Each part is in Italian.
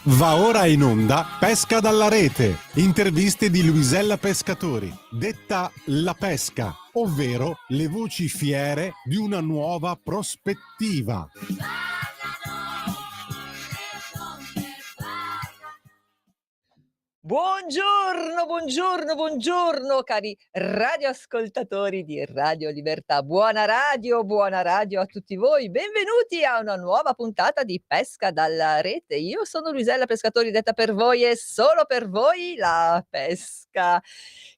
Va ora in onda Pesca dalla rete, interviste di Luisella Pescatori, detta La Pesca, ovvero le voci fiere di una nuova prospettiva. Buongiorno cari radioascoltatori di Radio Libertà. Buona radio a tutti voi. Benvenuti a una nuova puntata di Pesca dalla rete. Io sono Luisella Pescatori, detta per voi e solo per voi La Pesca.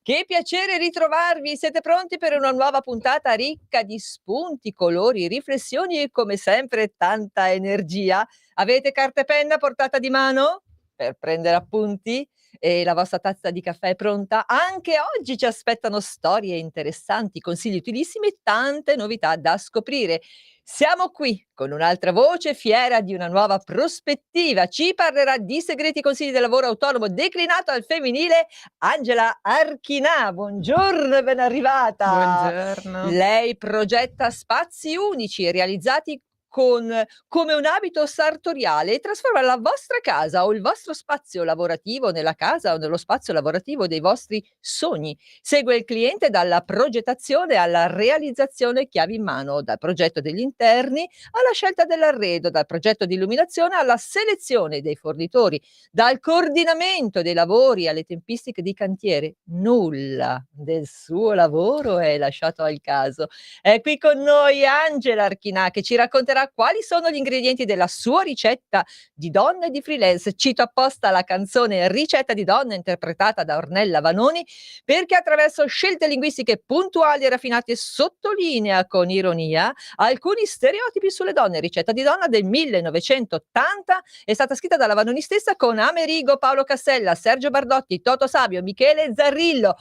Che piacere ritrovarvi. Siete pronti per una nuova puntata ricca di spunti, colori, riflessioni e come sempre tanta energia? Avete carta e penna a portata di mano per prendere appunti? E la vostra tazza di caffè è pronta? Anche oggi ci aspettano storie interessanti, consigli utilissimi e tante novità da scoprire. Siamo qui con un'altra voce fiera di una nuova prospettiva. Ci parlerà di segreti consigli del lavoro autonomo declinato al femminile Angela Archinà. Buongiorno e ben arrivata. Buongiorno. Lei progetta spazi unici realizzati come un abito sartoriale e trasforma la vostra casa o il vostro spazio lavorativo nella casa o nello spazio lavorativo dei vostri sogni. Segue il cliente dalla progettazione alla realizzazione chiavi in mano, dal progetto degli interni alla scelta dell'arredo, dal progetto di illuminazione alla selezione dei fornitori, dal coordinamento dei lavori alle tempistiche di cantiere. Nulla del suo lavoro è lasciato al caso. È qui con noi Angela Archinà che ci racconterà quali sono gli ingredienti della sua ricetta di donna e di freelance. Cito apposta la canzone Ricetta di donna interpretata da Ornella Vanoni perché attraverso scelte linguistiche puntuali e raffinate sottolinea con ironia alcuni stereotipi sulle donne. Ricetta di donna del 1980 è stata scritta dalla Vanoni stessa con Amerigo, Paolo Cassella, Sergio Bardotti, Toto Sabio, Michele Zarrillo.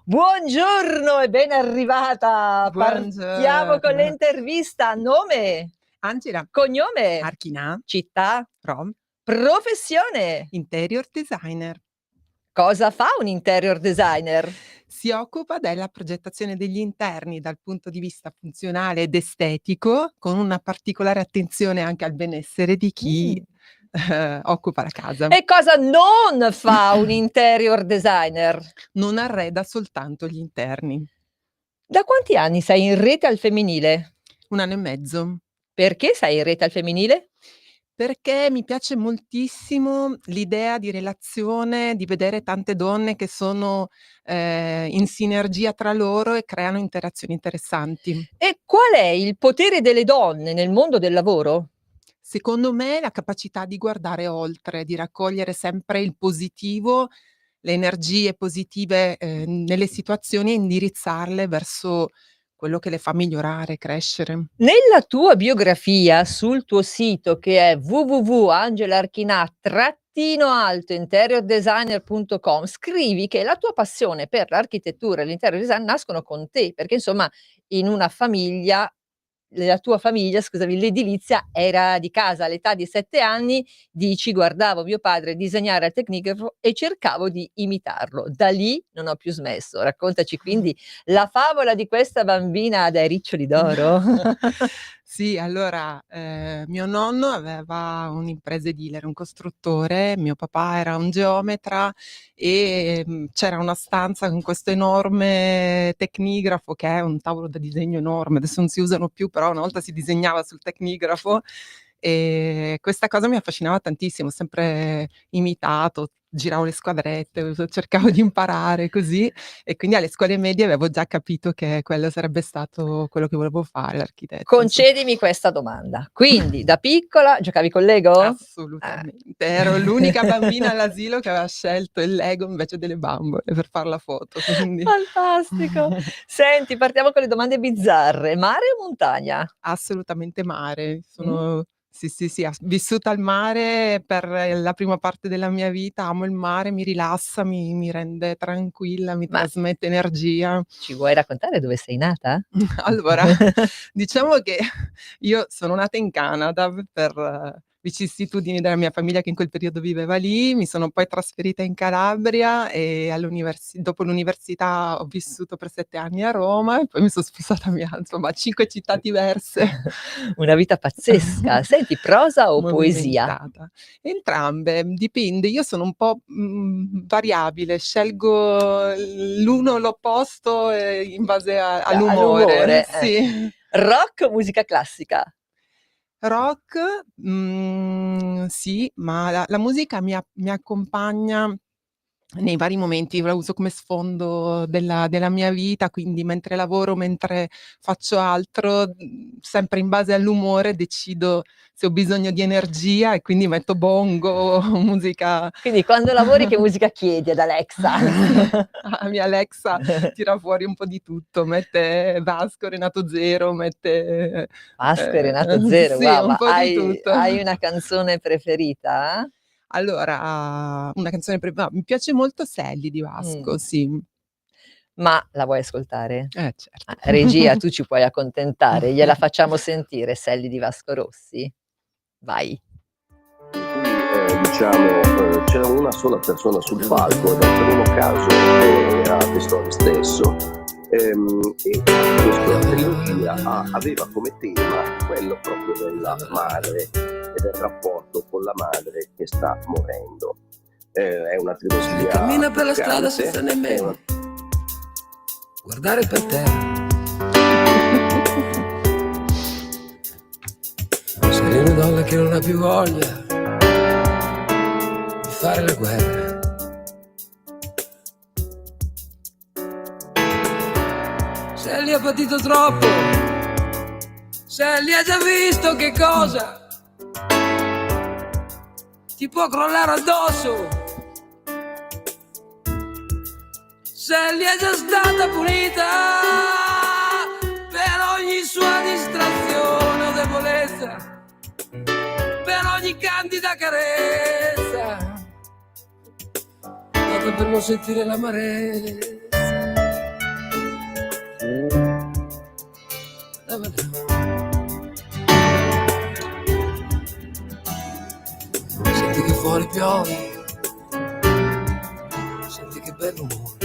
Buongiorno e ben arrivata. Partiamo con l'intervista. Nome? Angela. Cognome? Archinà. Città? Rom. Professione? Interior designer. Cosa fa un interior designer? Si occupa della progettazione degli interni dal punto di vista funzionale ed estetico, con una particolare attenzione anche al benessere di chi occupa la casa. E cosa non fa un interior designer? Non arreda soltanto gli interni. Da quanti anni sei in rete al femminile? 1 anno e mezzo. Perché sei in rete al femminile? Perché mi piace moltissimo l'idea di relazione, di vedere tante donne che sono in sinergia tra loro e creano interazioni interessanti. E qual è il potere delle donne nel mondo del lavoro? Secondo me la capacità di guardare oltre, di raccogliere sempre il positivo, le energie positive nelle situazioni e indirizzarle verso quello che le fa migliorare, crescere. Nella tua biografia sul tuo sito che è www.angelarchinà-interiordesigner.com scrivi che la tua passione per l'architettura e l'interior design nascono con te, perché insomma in una famiglia la tua famiglia, scusami, l'edilizia era di casa. All'età di 7 anni dici: "Guardavo mio padre disegnare al tecnigrafo e cercavo di imitarlo. Da lì non ho più smesso." Raccontaci quindi la favola di questa bambina dai riccioli d'oro. Sì, allora, mio nonno aveva un'impresa edile, era un costruttore, mio papà era un geometra e, c'era una stanza con questo enorme tecnigrafo che è un tavolo da disegno enorme, adesso non si usano più, però una volta si disegnava sul tecnigrafo e questa cosa mi affascinava tantissimo, ho sempre imitato, giravo le squadrette, cercavo di imparare così e quindi alle scuole medie avevo già capito che quello sarebbe stato quello che volevo fare, l'architetto, Concedimi questa domanda. Quindi da piccola giocavi con Lego? Assolutamente. Ero l'unica bambina all'asilo che aveva scelto il Lego invece delle bambole per far la foto, quindi Fantastico. Senti, partiamo con le domande bizzarre. Mare o montagna? assolutamente mare. Sì, vissuta al mare per la prima parte della mia vita, amo il mare, mi rilassa, mi rende tranquilla, mi Ma trasmette energia. ci vuoi raccontare dove sei nata? Allora, diciamo che io sono nata in Canada per vicissitudini della mia famiglia che in quel periodo viveva lì. Mi sono poi trasferita in Calabria e dopo l'università ho vissuto per 7 anni a Roma e poi mi sono spostata via, insomma, 5 città diverse. Una vita pazzesca. Senti, prosa o poesia? Movimentata. Entrambe, dipende. Io sono un po', variabile, scelgo l'uno o l'opposto, in base all'umore. All'umore, Sì. Rock o musica classica? Rock, sì, ma la musica mi accompagna nei vari momenti, la uso come sfondo della mia vita, quindi mentre lavoro, mentre faccio altro, sempre in base all'umore decido se ho bisogno di energia e quindi metto bongo, musica. Quindi quando lavori che musica chiedi ad Alexa? La mia Alexa tira fuori un po' di tutto, mette Vasco, Renato Zero, mette Vasco e Renato Zero, sì, wow, un ma po' di tutto. hai una canzone preferita? Allora, una canzone mi piace molto Sally di Vasco, sì. Ma la vuoi ascoltare? Certo. Regia, tu ci puoi accontentare, gliela facciamo sentire Sally di Vasco Rossi? Vai. Diciamo, c'era una sola persona sul palco, nel primo caso era Pistori stesso, e questa trilogia aveva come tema quello proprio della madre e del rapporto con la madre che sta morendo. È una trilogia cammina per la strada toccante, senza nemmeno guardare per terra. Sei una donna che non ha più voglia di fare la guerra. Sally ha patito troppo, Sally ha già visto che cosa ti può crollare addosso. Sally è già stata punita per ogni sua distrazione o debolezza, per ogni candida carezza, dato per non sentire l'amarezza. Senti che fuori piove, senti che bel rumore.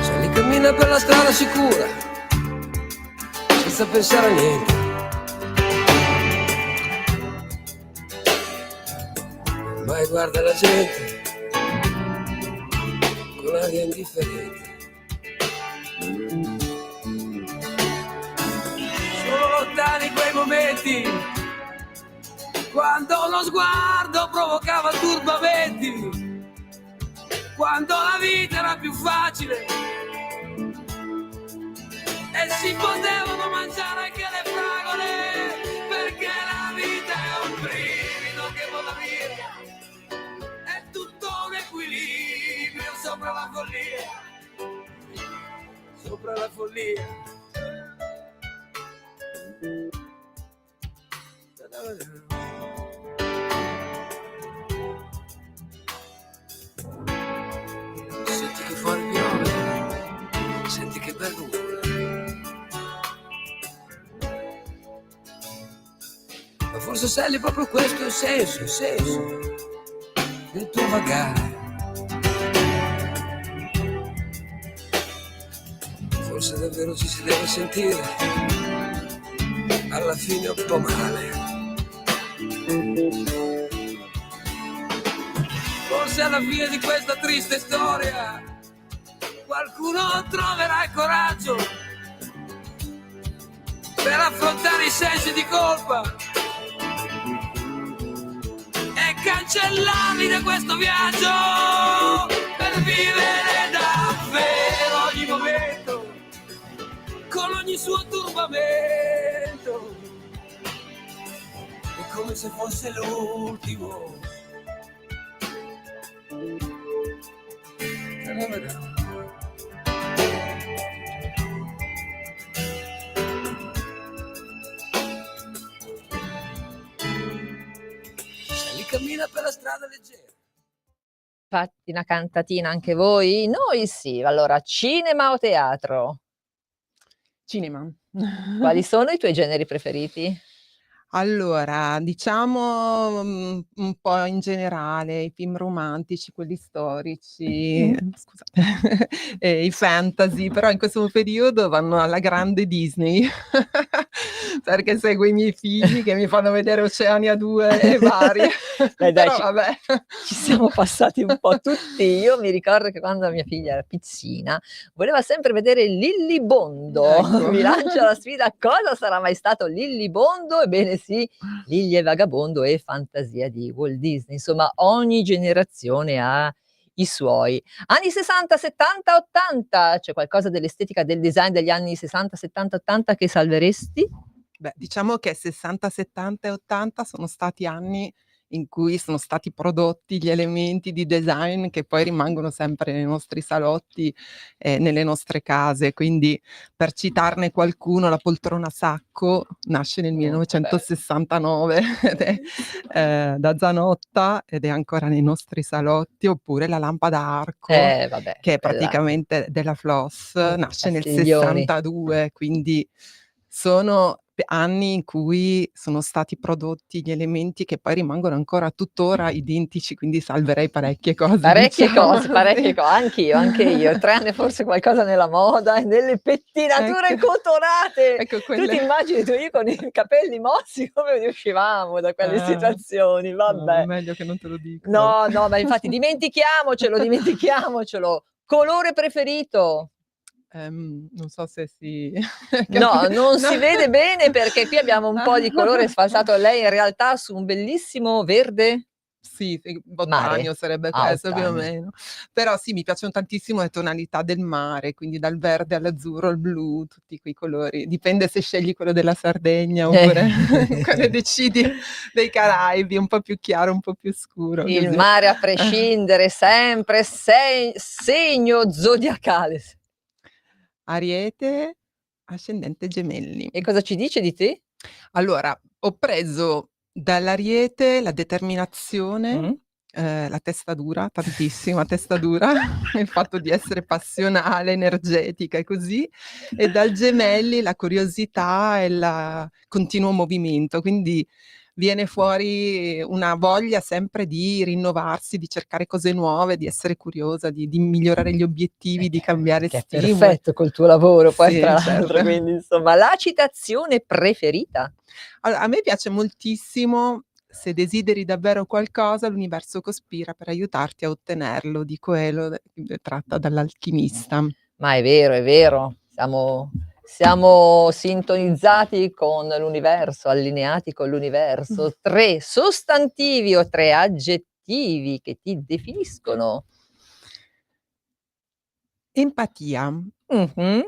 Sally cammina per la strada sicura, senza pensare a niente. Mai guarda la gente con aria indifferente. Sono lontani quei momenti quando lo sguardo provocava turbamenti, quando la vita era più facile e si potevano mangiare anche le fragole, perché la vita è un brivido che vola via, è tutto un equilibrio sopra la follia, sopra la follia. Senti che fuori piove, senti che bel rumore. Ma forse Sally proprio questo è il senso del tuo vagare. Forse davvero ci si deve sentire alla fine un po' male. Forse alla fine di questa triste storia qualcuno troverà il coraggio per affrontare i sensi di colpa e cancellarli da questo viaggio, per vivere davvero ogni momento con ogni suo turbamento, è come se fosse l'ultimo. Sally cammina per la strada leggera. Fatti una cantatina anche voi? Noi sì. Allora, cinema o teatro? Cinema. Quali sono i tuoi generi preferiti? Allora, diciamo, un po' in generale, i film romantici, quelli storici, scusate, i fantasy, però in questo periodo vanno alla grande Disney, perché seguo i miei figli che mi fanno vedere Oceania 2 e vari, Beh dai, però vabbè. ci siamo passati un po' tutti. Io mi ricordo che quando mia figlia era piccina, voleva sempre vedere Lillibondo. Ecco. Vi lancio la sfida: cosa sarà mai stato Lillibondo? Ebbene sì, Lily e Vagabondo e Fantasia di Walt Disney. Insomma, ogni generazione ha i suoi. Anni 60, 70, 80, c'è qualcosa dell'estetica del design degli anni 60, 70, 80 che salveresti? Beh, diciamo che 60, 70 e 80 sono stati anni in cui sono stati prodotti gli elementi di design che poi rimangono sempre nei nostri salotti e nelle nostre case. Quindi, per citarne qualcuno, la poltrona sacco nasce nel Molto bello. 1969 ed è, da Zanotta ed è ancora nei nostri salotti, oppure la lampada a arco, Vabbè, che è quella praticamente della Floss, nasce nel Castiglioni. 62, quindi sono anni in cui sono stati prodotti gli elementi che poi rimangono ancora tuttora identici, quindi salverei parecchie cose, Parecchie diciamo, cose, parecchie sì. co anche io. Tranne forse qualcosa nella moda e nelle pettinature Ecco. cotonate. Ecco Tu quelle. ti immagini tu e io con i capelli mossi come ne uscivamo da quelle situazioni, No, vabbè. meglio che non te lo dico. No, no, ma infatti dimentichiamocelo. Colore preferito? Non so se si No, non no. si vede bene perché qui abbiamo un po' di colore sfalsato. Lei in realtà ha su un bellissimo verde Sì, mare. botanio sarebbe Ah, questo più o ottanio. meno. Però sì, mi piacciono tantissimo le tonalità del mare, quindi dal verde all'azzurro al blu, tutti quei colori. Dipende se scegli quello della Sardegna oppure quello decidi dei Caraibi, un po' più chiaro, un po' più scuro, Il così. mare a prescindere, sempre segno zodiacale. Ariete, ascendente Gemelli. E cosa ci dice di te? Allora, ho preso dall'Ariete la determinazione, la testa dura, tantissima testa dura, il fatto di essere passionale, energetica e così, e dal Gemelli la curiosità e la continuo movimento. Quindi viene fuori una voglia sempre di rinnovarsi, di cercare cose nuove, di essere curiosa, di migliorare gli obiettivi, di cambiare Che è stimoli. perfetto col tuo lavoro poi Sì, tra l'altro, certo. quindi insomma. La citazione preferita? Allora, a me piace moltissimo: "Se desideri davvero qualcosa, l'universo cospira per aiutarti a ottenerlo", di Coelho, tratta dall'Alchimista. Ma è vero, è vero. Siamo sintonizzati con l'universo, allineati con l'universo. 3 sostantivi o 3 aggettivi che ti definiscono. Empatia. Mh-mh.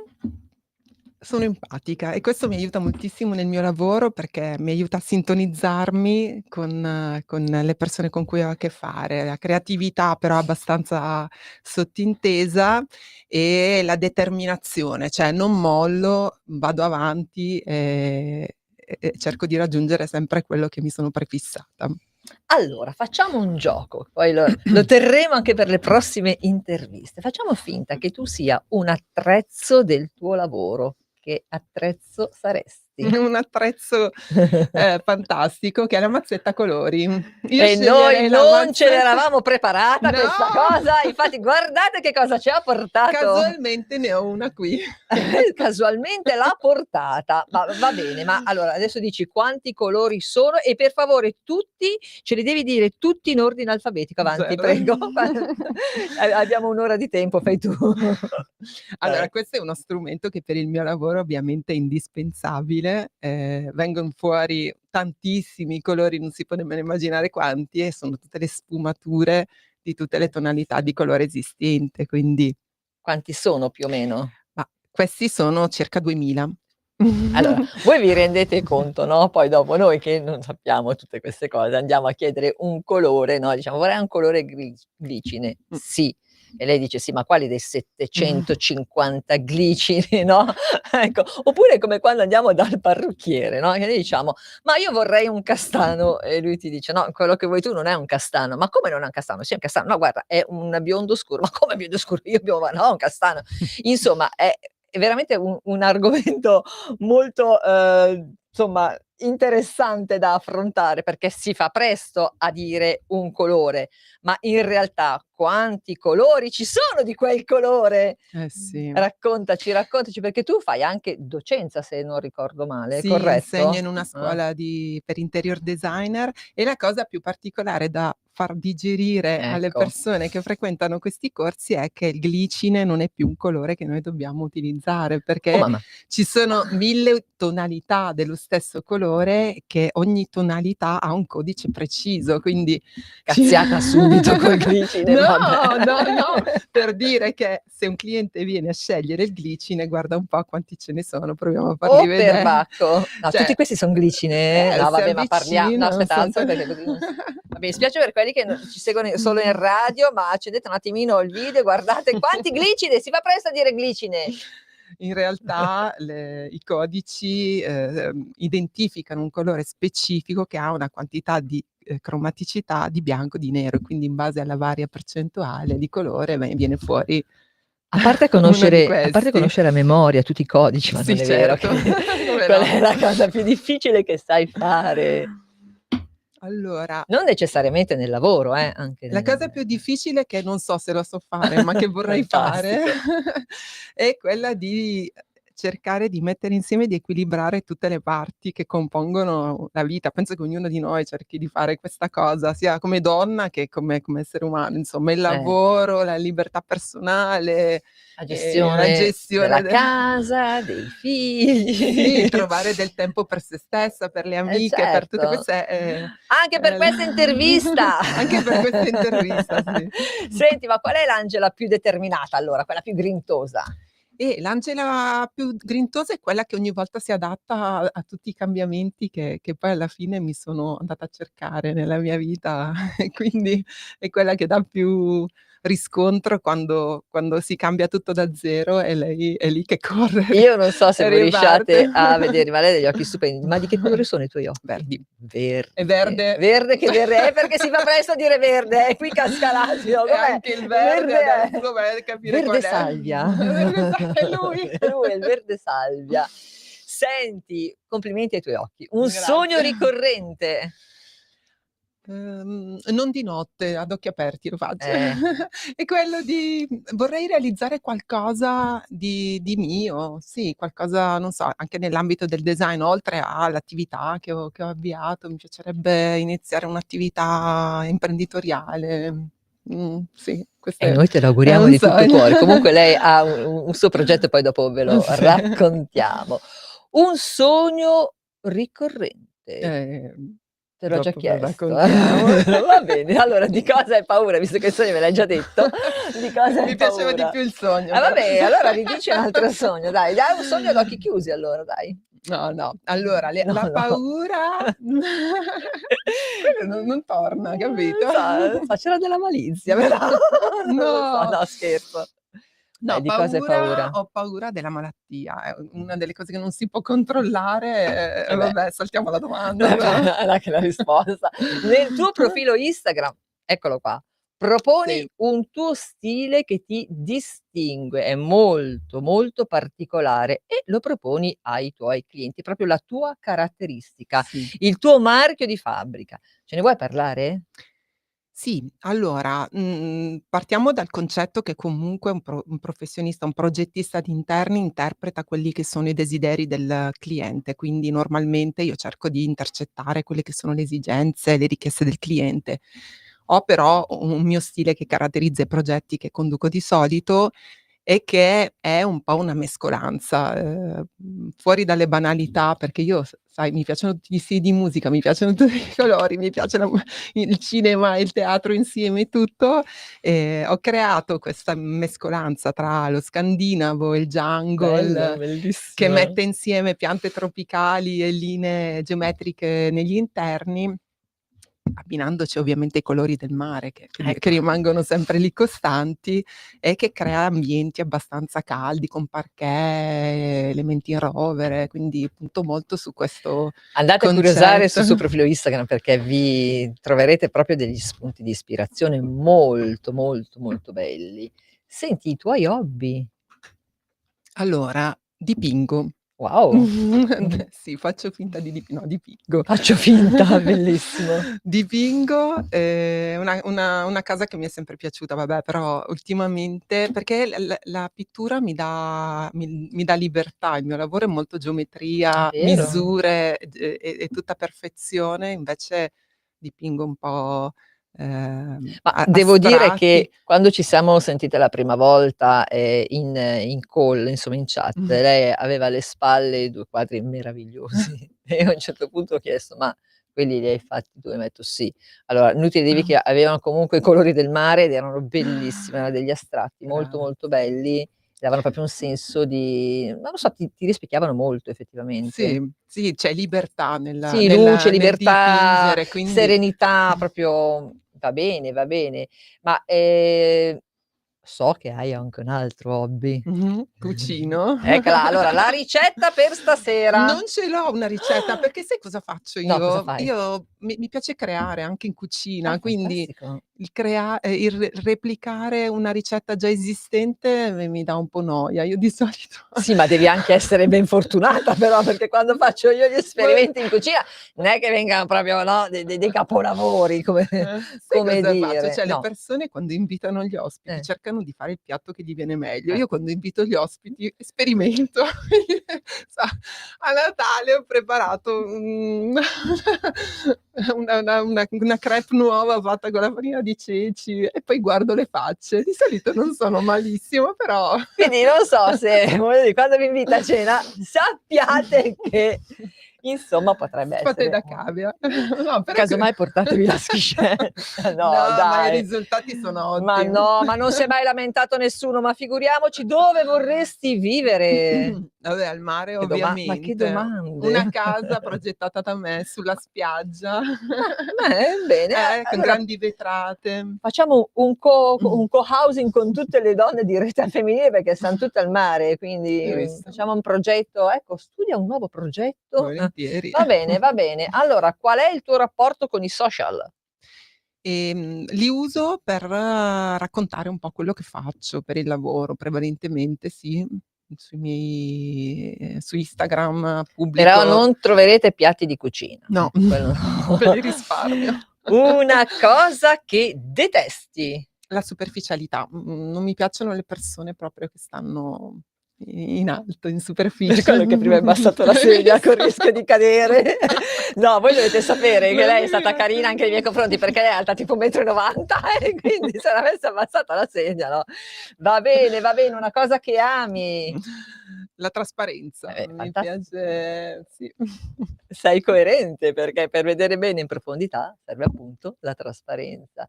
Sono empatica e questo mi aiuta moltissimo nel mio lavoro, perché mi aiuta a sintonizzarmi con le persone con cui ho a che fare. La creatività però abbastanza sottintesa, e la determinazione, cioè non mollo, vado avanti, e cerco di raggiungere sempre quello che mi sono prefissata. Allora, facciamo un gioco, poi lo terremo anche per le prossime interviste. Facciamo finta che tu sia un attrezzo del tuo lavoro. Che attrezzo saresti? Un attrezzo, fantastico, che è la mazzetta a colori. Io E noi sceglierei la non ce mazzetta. l'eravamo preparata No! questa cosa, infatti guardate che cosa ci ha portato. Casualmente ne ho una qui. Casualmente l'ha portata, ma va bene, ma allora adesso dici quanti colori sono e per favore tutti ce li devi dire tutti in ordine alfabetico, avanti Certo. prego. Abbiamo 1 ora di tempo, fai tu. Allora, Dai. questo è uno strumento che per il mio lavoro ovviamente è indispensabile. Vengon fuori tantissimi colori, non si può nemmeno immaginare quanti, e sono tutte le sfumature di tutte le tonalità di colore esistente, quindi Quanti sono più o meno? ma questi sono circa 2000. Allora, voi vi rendete conto, no, poi dopo noi che non sappiamo tutte queste cose, andiamo a chiedere un colore, no, diciamo: "Vorrei un colore glicine." Mh. "Sì." E lei dice: "Sì, ma quali dei 750 glicini?" No, ecco. Oppure come quando andiamo dal parrucchiere, no, che noi diciamo: "Ma io vorrei un castano." E lui ti dice: "No, quello che vuoi tu non è un castano." "Ma come non è un castano?" "Sì, è un castano." "No, guarda, è un biondo scuro." "Ma come biondo scuro? Io biondo, ma no, un castano." Insomma, è veramente un argomento molto, insomma, interessante da affrontare, perché si fa presto a dire un colore, ma in realtà quanti colori ci sono di quel colore? Sì. Raccontaci, perché tu fai anche docenza, se non ricordo male, Sì, insegno corretto? in una Ah. scuola per interior designer e la cosa più particolare da far digerire alle Ecco. persone che frequentano questi corsi è che il glicine non è più un colore che noi dobbiamo utilizzare, Oh perché mamma. ci sono 1000 tonalità dello stesso colore, che ogni tonalità ha un codice preciso, quindi Cazziata subito col glicine, No, vabbè. no, per dire che se un cliente viene a scegliere il glicine, guarda un po' quanti ce ne sono, proviamo a farli Oh vedere. perbacco! No, Cioè, tutti questi son glicine? No si vabbè, ma no, avvicinano, aspettate, son perché così non si vabbè, mi spiace per quelli che ci seguono solo in radio, ma accendete un attimino il video e guardate quanti glicine, si fa presto a dire glicine. In realtà i codici, identificano un colore specifico che ha una quantità di, cromaticità di bianco, di nero, quindi in base alla varia percentuale di colore viene fuori A parte uno di conoscere questi. a memoria tutti i codici, ma Sì, non è vero che certo, come quella no. è la cosa più difficile che sai fare. Allora, Non necessariamente nel lavoro, anche la cosa più difficile che non so se lo so fare, ma che vorrei fare, Fantastico. è quella di cercare di mettere insieme, di equilibrare tutte le parti che compongono la vita. Penso che ognuno di noi cerchi di fare questa cosa, sia come donna che come essere umano, insomma, il Eh. lavoro, la libertà personale, La la gestione gestione della casa, dei figli. sì, trovare del tempo per se stessa, per le amiche, per tutte Certo. queste, Anche per la questa intervista. anche per questa intervista, sì. Senti, ma qual è l'Angela più determinata allora, quella più grintosa? L'Angela più grintosa è quella che ogni volta si adatta a tutti i cambiamenti che poi alla fine mi sono andata a cercare nella mia vita e quindi è quella che dà più riscontro quando si cambia tutto da zero e lei è lì che corre Io non so se e voi riusciate riparte. a vedere, ma lei ha degli occhi stupendi. Ma di che colore sono i tuoi occhi? Verdi. Verde. E verde. Verde, che verde è, perché si fa presto a dire verde, qui casca l'asino, E com'è? anche il verde è adesso vai a capire verde qual è. salvia. Verde è lui. È lui, è il verde salvia. Senti, complimenti ai tuoi occhi. Un sogno Grazie. ricorrente? Non di notte, ad occhi aperti lo faccio. Eh. È quello di vorrei realizzare qualcosa di mio, sì, qualcosa, non so, anche nell'ambito del design, oltre all'attività che ho avviato, mi piacerebbe iniziare un'attività imprenditoriale. Sì, questo E noi te lo è auguriamo un di tutto sogno. cuore. Comunque lei ha un suo progetto, poi dopo ve lo Sì. raccontiamo. Un sogno ricorrente. Te l'ho già Dopo ve lo chiesto. raccontiamo. Va bene, allora di cosa hai paura? Visto che il sogno me l'hai già detto, di cosa hai Mi piaceva di paura? più il sogno, Vabbè, però. allora ridici un altro sogno, dai. Dai un sogno ad occhi chiusi allora, dai. No. Allora No, la no. paura quello non torna, capito? Non so, c'era della malizia però. Non lo so, No. no scherzo. No, Di cosa hai paura? ho paura della malattia, è una delle cose che non si può controllare, Eh beh. vabbè, saltiamo la domanda però. Anche la risposta. Nel tuo profilo Instagram, eccolo qua, proponi Sì. un tuo stile che ti distingue, è molto, molto particolare e lo proponi ai tuoi clienti, proprio la tua caratteristica, Sì. il tuo marchio di fabbrica. Ce ne vuoi parlare? Sì, allora, partiamo dal concetto che comunque un professionista, un progettista di interni interpreta quelli che sono i desideri del cliente, quindi normalmente io cerco di intercettare quelle che sono le esigenze, le richieste del cliente. Ho però un mio stile che caratterizza i progetti che conduco di solito e che è un po' una mescolanza, fuori dalle banalità, perché io sai, mi piacciono tutti gli stili di musica, mi piacciono tutti i colori, mi piace il cinema, il teatro insieme, tutto, ho creato questa mescolanza tra lo scandinavo e il Bello, jungle, che bellissimo. mette insieme piante tropicali e linee geometriche negli interni, abbinandoci ovviamente i colori del mare che Ecco. rimangono sempre lì costanti e che crea ambienti abbastanza caldi con parquet, elementi in rovere, quindi punto molto su questo Andate a curiosare sul suo concetto. profilo Instagram perché vi troverete proprio degli spunti di ispirazione molto, molto, molto belli. Senti, i tuoi hobby? Allora, dipingo. Wow, Sì, faccio finta di no, dipingo. faccio finta, bellissimo. Dipingo, una casa che mi è sempre piaciuta, vabbè, però ultimamente perché la pittura mi dà libertà, il mio lavoro è molto geometria, Vero. misure, e tutta perfezione, invece dipingo un po', Ma devo dire astratti. che quando ci siamo sentite la prima volta, in call, insomma in chat, Mh. lei aveva alle spalle 2 quadri meravigliosi e io a un certo punto ho chiesto: "Ma quelli li hai fatti tu?" E m'ha detto: "Sì". Allora, inutile dirvi che avevano comunque i colori del mare ed erano bellissimi, erano degli astratti molto, Brava. molto belli, davano proprio un senso di non lo so, ti rispecchiavano molto effettivamente. Sì, sì, c'è libertà Sì, luce, nel libertà, dipingere, quindi serenità, proprio va bene, va bene. Ma, so che hai anche un altro hobby. cucino. Eccola, allora la ricetta per stasera. Non ce l'ho una ricetta, perché sai cosa faccio No, cosa io? fai? Io mi piace creare anche in cucina, quindi Fantastico. il replicare una ricetta già esistente mi dà un po' noia. Io di solito Sì, ma devi anche essere ben fortunata però, perché quando faccio io gli esperimenti in cucina non è che vengano proprio, no, dei capolavori come sai come cosa faccio? dire. Cioè le No. persone quando invitano gli ospiti Eh, cercano di fare il piatto che gli viene meglio. eh. Io quando invito gli ospiti sperimento. Sa, a Natale ho preparato una crêpe nuova fatta con la farina di ceci e poi guardo le facce. Di solito non sono malissimo, però Quindi non so se voglio dire, quando vi invita a cena sappiate che insomma potrebbe fate essere da cavia. No, però casomai portatevi la schiscetta. No no, ma i dai. risultati sono Ma ottimi. no, ma non si è mai lamentato nessuno, ma figuriamoci dove vorresti vivere? Vabbè, al mare Ma che ovviamente. Una domande. casa progettata da me sulla spiaggia. Bene, Con allora grandi vetrate. facciamo un co-housing con tutte le donne di Realtà Femminile perché san tutte al mare, quindi, Hai visto? facciamo un progetto ecco, studia un nuovo progetto. Volentieri. Va bene, va bene. Allora, qual è il tuo rapporto con i social? Li uso per raccontare un po' quello che faccio per il lavoro, prevalentemente sì, su Instagram Però pubblico. non troverete piatti di cucina, No, quello no. quelli risparmio. Una cosa che detesti. La superficialità. Non mi piacciono le persone proprio che stanno in alto, in Per superficie. quello che prima hai abbassato la Hai sedia visto? col rischio di cadere. No, voi dovete sapere che Non lei è mi stata carina anche nei miei piace. confronti, perché lei è alta tipo 1,90 m e quindi se l'avesse abbassata la sedia, no. Va bene, una cosa che ami. La trasparenza, mi Fantastico. piace sì. Sei coerente, perché per vedere bene in profondità serve appunto la trasparenza.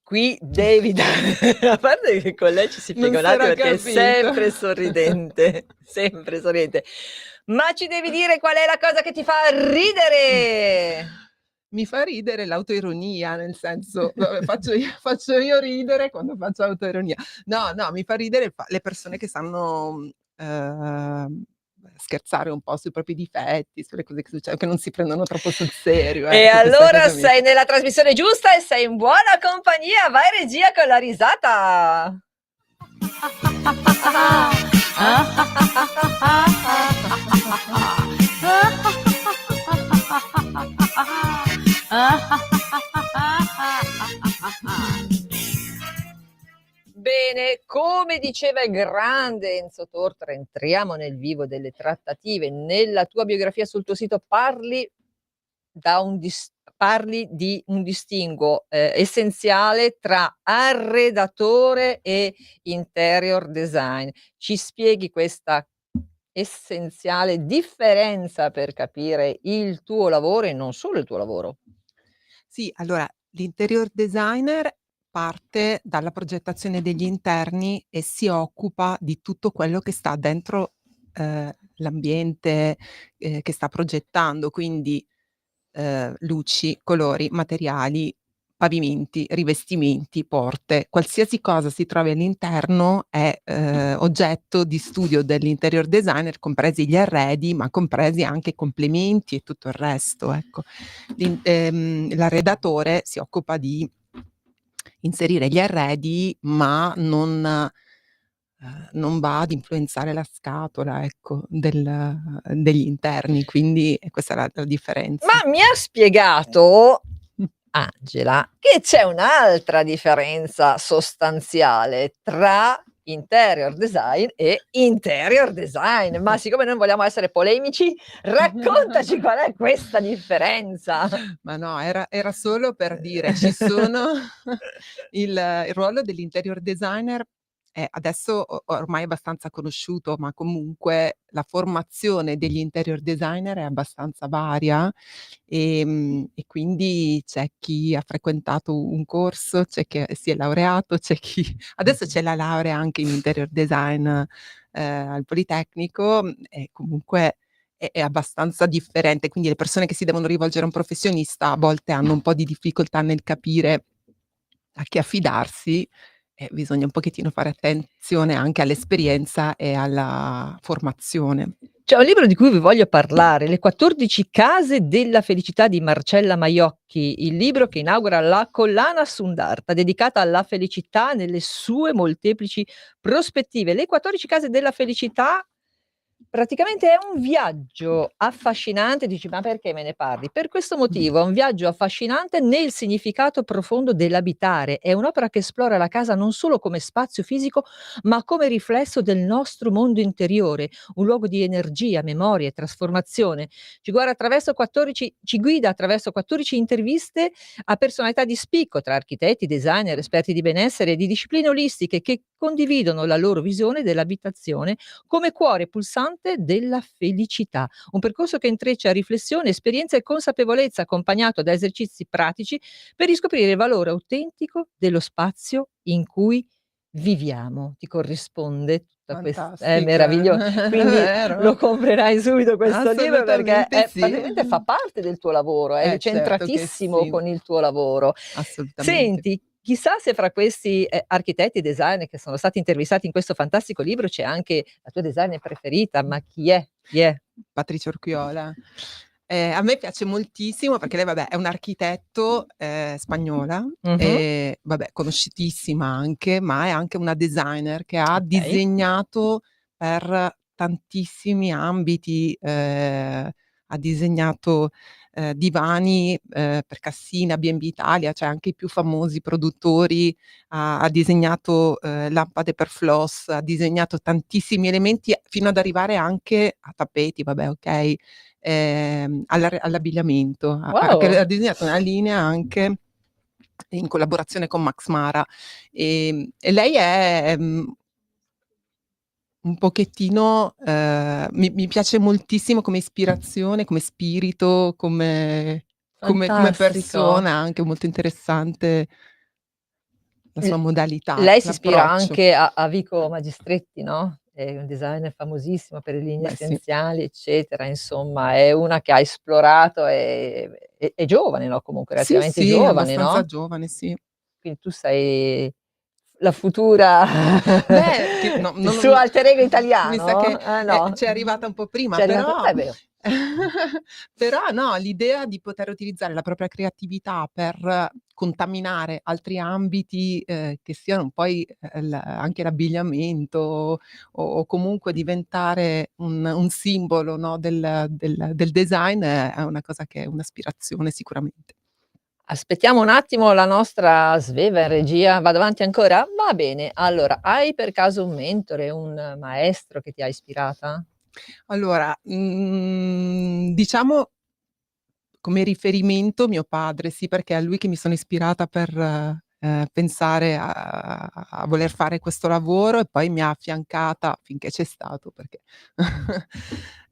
Qui devi dare a parte che con lei ci si Non piega un attimo s'era perché è capito. sempre sorridente. Ma ci devi dire qual è la cosa che ti fa ridere. Mi fa ridere l'autoironia, nel senso, vabbè faccio io ridere quando faccio autoironia. No, no, mi fa ridere il fa le persone che sanno, scherzare un po' sui propri difetti, sulle cose che che non si prendono troppo sul serio, E ecco, questa allora cosa mi sei nella trasmissione giusta e sei in buona compagnia. Vai regia con la risata. Bene, come diceva il grande Enzo Tortora, entriamo nel vivo delle trattative. Nella tua biografia sul tuo sito parli di un distinguo, essenziale tra arredatore e interior design. Ci spieghi questa essenziale differenza per capire il tuo lavoro e non solo il tuo lavoro? Sì, allora l'interior designer parte dalla progettazione degli interni e si occupa di tutto quello che sta dentro, l'ambiente, che sta progettando, quindi, luci, colori, materiali, pavimenti, rivestimenti, porte, qualsiasi cosa si trovi all'interno è, oggetto di studio dell'interior designer, compresi gli arredi, ma compresi anche i complementi e tutto il resto, ecco. L'arredatore si occupa di inserire gli arredi, ma non non va ad influenzare la scatola, ecco, degli interni, quindi questa è la differenza. Ma mi ha spiegato Angela che c'è un'altra differenza sostanziale tra interior design e interior design, ma siccome non vogliamo essere polemici, raccontaci qual è questa differenza. Ma no, era solo per dire, ci sono il ruolo dell'interior designer è adesso ormai abbastanza conosciuto, ma comunque la formazione degli interior designer è abbastanza varia, e quindi c'è chi ha frequentato un corso, c'è chi si è laureato, c'è chi adesso c'è la laurea anche in interior design, al Politecnico, e comunque è abbastanza differente, quindi le persone che si devono rivolgere a un professionista a volte hanno un po' di difficoltà nel capire a chi affidarsi, e bisogna un pochettino fare attenzione anche all'esperienza e alla formazione. C'è un libro di cui vi voglio parlare, Le 14 case della felicità di Marcella Maiocchi, il libro che inaugura la collana Sundarta, dedicata alla felicità nelle sue molteplici prospettive. Le 14 case della felicità praticamente è un viaggio affascinante, dici: "Ma perché me ne parli?" Per questo motivo, è un viaggio affascinante nel significato profondo dell'abitare. È un'opera che esplora la casa non solo come spazio fisico, ma come riflesso del nostro mondo interiore, un luogo di energia, memoria e trasformazione. Ci guida attraverso 14 interviste a personalità di spicco tra architetti, designer, esperti di benessere e di discipline olistiche che condividono la loro visione dell'abitazione come cuore pulsante della felicità. Un percorso che intreccia riflessione, esperienza e consapevolezza, accompagnato da esercizi pratici per riscoprire il valore autentico dello spazio in cui viviamo. Ti corrisponde tutta è Fantastica, meraviglioso. Quindi vero? lo comprerai subito questo libro perché Assolutamente sì. praticamente fa parte del tuo lavoro, è Certo che centratissimo sì, con il tuo lavoro. assolutamente. Senti, chissà se fra questi, architetti e designer che sono stati intervistati in questo fantastico libro c'è anche la tua designer preferita, ma chi è? Chi è? Patricia Urquiola. A me piace moltissimo perché lei vabbè è un architetto, spagnola, Mh-mh. vabbè conosciutissima anche, ma è anche una designer che ha Okay. disegnato per tantissimi ambiti, ha disegnato, divani, per Cassina, B&B Italia, cioè anche i più famosi produttori, ha disegnato, lampade per floss, ha disegnato tantissimi elementi fino ad arrivare anche a tappeti, vabbè okay, all'abbigliamento. Che ha Wow! disegnato una linea anche in collaborazione con Max Mara. E lei è, un pochettino mi piace moltissimo come ispirazione, come spirito, come Fantastico. persona, anche molto interessante la L sua modalità, Lei si ispira l'approccio. anche a Vico Magistretti, no, è un designer famosissimo per le linee Beh sì. essenziali, eccetera, insomma è una che ha esplorato, è giovane, no, comunque Sì, relativamente sì, giovane, abbastanza no, giovane, sì. quindi tu sei la futura Beh, ti no il no suo no alter ego mi sa che, italiano? No? c'è arrivata un po' prima, C'è arrivato però vero. però no, l'idea di poter utilizzare la propria creatività per contaminare altri ambiti, che siano poi, anche l'abbigliamento o comunque diventare un simbolo, no, del design è una cosa che è un'aspirazione sicuramente. Aspettiamo un attimo la nostra sveva in regia. Vado avanti ancora? Va bene. Allora, hai per caso un mentore, un maestro che ti ha ispirata? Allora, diciamo come riferimento mio padre, sì, perché è a lui che mi sono ispirata per, pensare a voler fare questo lavoro e poi mi ha affiancata finché c'è stato perché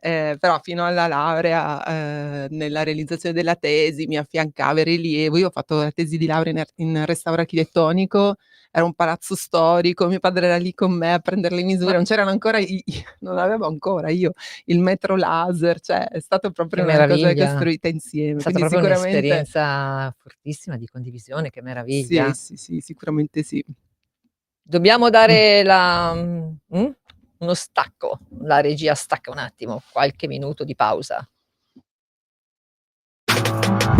però fino alla laurea, nella realizzazione della tesi mi affiancava il rilievo. Io ho fatto la tesi di laurea in restauro architettonico, era un palazzo storico, mio padre era lì con me a prendere le misure, Ma non c'erano ancora i non avevo ancora io il metro laser, cioè è stato che proprio una cosa meraviglia! costruita È insieme, stata quindi proprio sicuramente un'esperienza fortissima di condivisione, che sì, meraviglia. sì, sì, sicuramente sì. Dobbiamo dare uno stacco. La regia stacca un attimo, qualche minuto di pausa.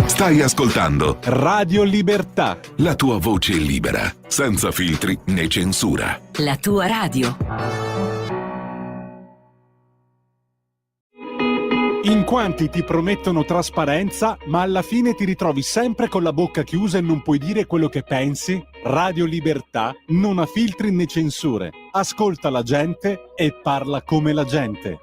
Stai ascoltando Radio Libertà. la tua voce libera, senza filtri né censura. La tua radio. In quanti ti promettono trasparenza, ma alla fine ti ritrovi sempre con la bocca chiusa e non puoi dire quello che pensi? Radio Libertà non ha filtri né censure. Ascolta la gente e parla come la gente.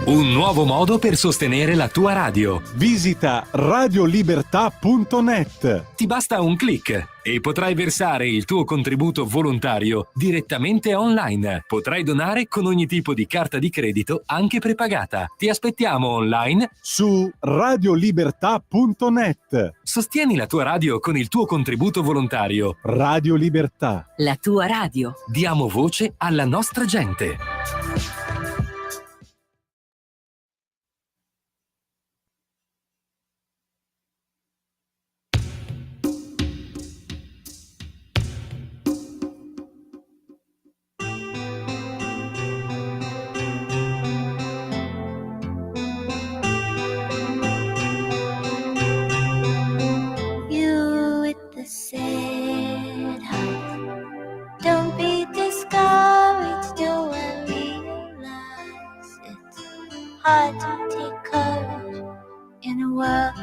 Un nuovo modo per sostenere la tua radio. Visita radiolibertà.net. Ti basta un click e potrai versare il tuo contributo volontario direttamente online. Potrai donare con ogni tipo di carta di credito, anche prepagata. Ti aspettiamo online su radiolibertà.net. Sostieni la tua radio con il tuo contributo volontario. Radio Libertà. La tua radio. Diamo voce alla nostra gente. You with the sad heart, don't be discouraged. Do I realize it's hard to take courage in a world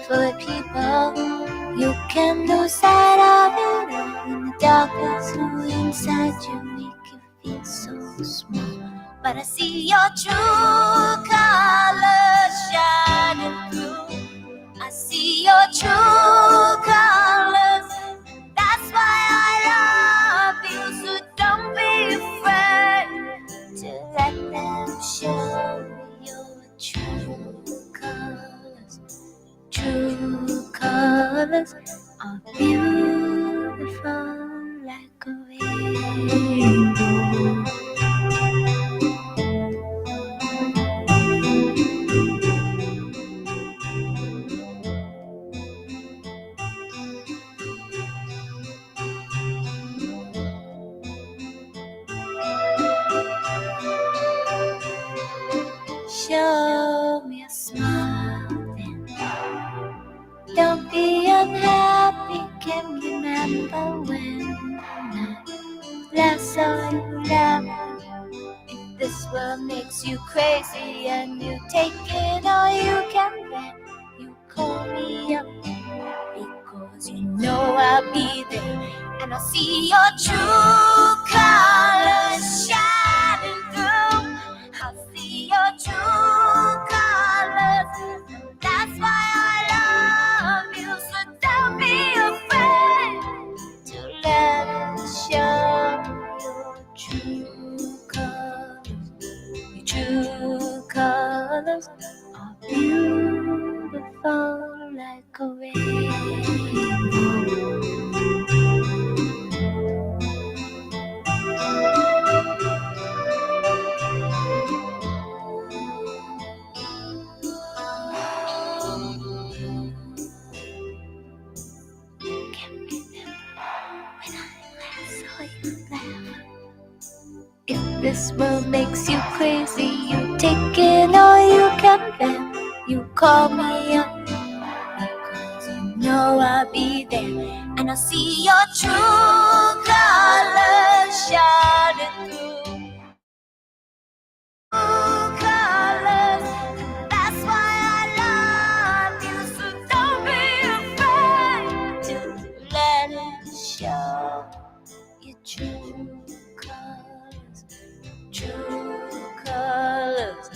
full of people? You can lose sight of it all in the darkness who inside you make you feel so small. But I see your true colors shining through. I see your true colors. That's why I love you. So don't be afraid to let them show your true colors. True colors are beautiful like a rainbow. Show me a smile then. Don't be unhappy, can remember when I last saw you laugh. If this world makes you crazy and you take it all you can bear, you call me up because you know I'll be there. And I'll see your true colors shining through. I'll see your true colors. That's why I love you. So don't be afraid to let us show your true colors. Your true colors are beautiful like a rainbow. If this world makes you crazy, you take it all you can bear. You call me up because you know I'll be there. And I'll see your true colors shining through. True colors, that's why I love you. So don't be afraid to let it show your true colors. True colors,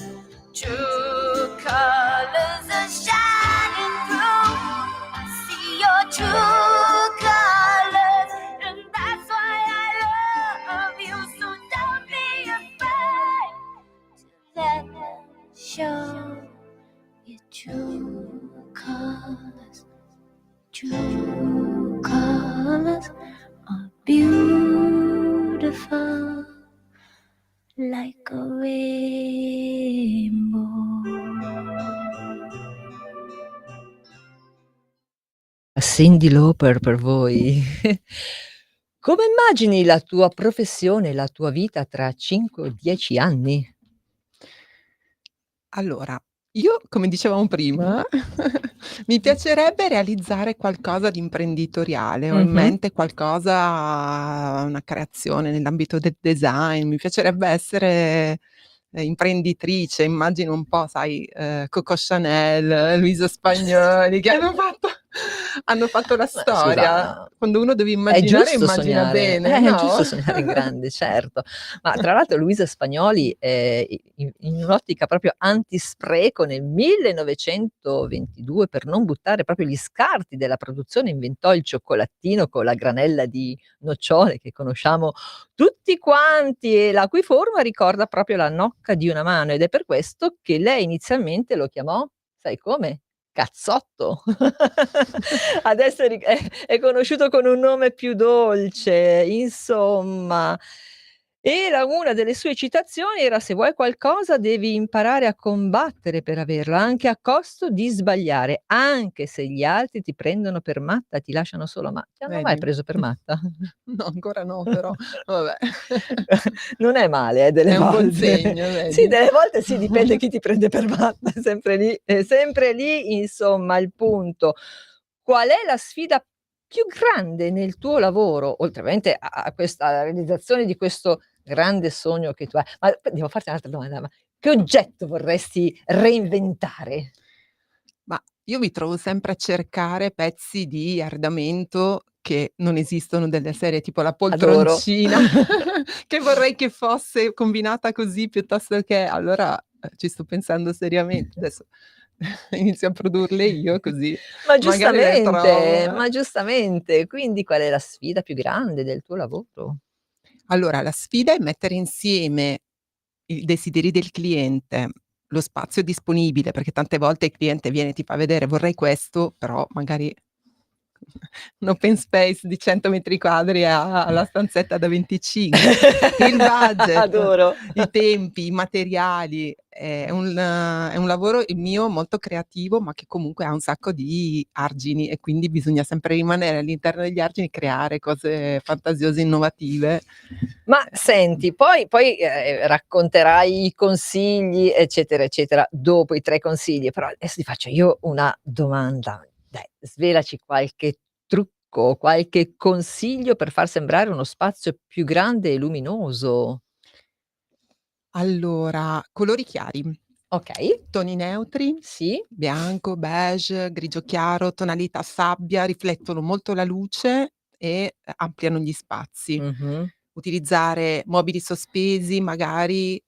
true colors are shining through. I see your true colors, and that's why I love you. So don't be afraid to let them show your true colors. True colors are beautiful like a rainbow. Cyndi Lauper per voi. Come immagini la tua professione, la tua vita tra 5 o 10 anni? Allora, Io, come dicevamo prima, mi piacerebbe realizzare qualcosa di imprenditoriale. Ho in Mh-mh. mente qualcosa, una creazione nell'ambito del design. Mi piacerebbe essere, imprenditrice. Immagino un po', sai, Coco Chanel, Luisa Spagnoli che hanno fatto la Ma scusa, storia. Quando uno deve è immaginare, giusto immagina sognare, bene, è no? giusto sognare in grande, certo. Ma tra l'altro Luisa Spagnoli, in un'ottica proprio antispreco nel 1922, per non buttare proprio gli scarti della produzione, inventò il cioccolatino con la granella di nocciole che conosciamo tutti quanti e la cui forma ricorda proprio la nocca di una mano ed è per questo che lei inizialmente lo chiamò, sai come? Cazzotto. Adesso è conosciuto con un nome più dolce, insomma. Era una delle sue citazioni era: "Se vuoi qualcosa devi imparare a combattere per averlo, anche a costo di sbagliare, anche se gli altri ti prendono per matta, ti lasciano solo". Ma ti hanno mai Vedi? preso per matta? No, ancora no, però vabbè. Non è male delle È un buon volte. segno, Sì, vedi? delle volte sì, dipende chi ti prende per matta, è sempre lì insomma il punto. Qual è la sfida più grande nel tuo lavoro, oltre ovviamente a questa realizzazione di questo grande sogno che tu hai? Ma p devo farti un'altra domanda, ma che oggetto vorresti reinventare? Ma io mi trovo sempre a cercare pezzi di arredamento che non esistono, delle serie tipo la Adoro. poltroncina che vorrei che fosse combinata così piuttosto che allora, ci sto pensando seriamente. Adesso inizio a produrle io così magari le trovo, eh. Ma giustamente. Quindi qual è la sfida più grande del tuo lavoro? Allora la sfida è mettere insieme i desideri del cliente, lo spazio disponibile, perché tante volte il cliente viene e ti fa vedere: "Vorrei questo", però magari un open space di 100 metri quadri ha la stanzetta da 25. Il budget, Adoro. i tempi, i materiali, è un lavoro il mio molto creativo, ma che comunque ha un sacco di argini e quindi bisogna sempre rimanere all'interno degli argini, creare cose fantasiose, innovative. Ma senti, poi, racconterai i consigli, eccetera, eccetera, dopo i 3 consigli, però adesso ti faccio io una domanda. Dai, svelaci qualche trucco, qualche consiglio per far sembrare uno spazio più grande e luminoso. Allora, colori chiari, Okay, toni neutri, sì. bianco, beige, grigio chiaro, tonalità sabbia, riflettono molto la luce e, ampliano gli spazi. Mh-mh, Utilizzare mobili sospesi magari,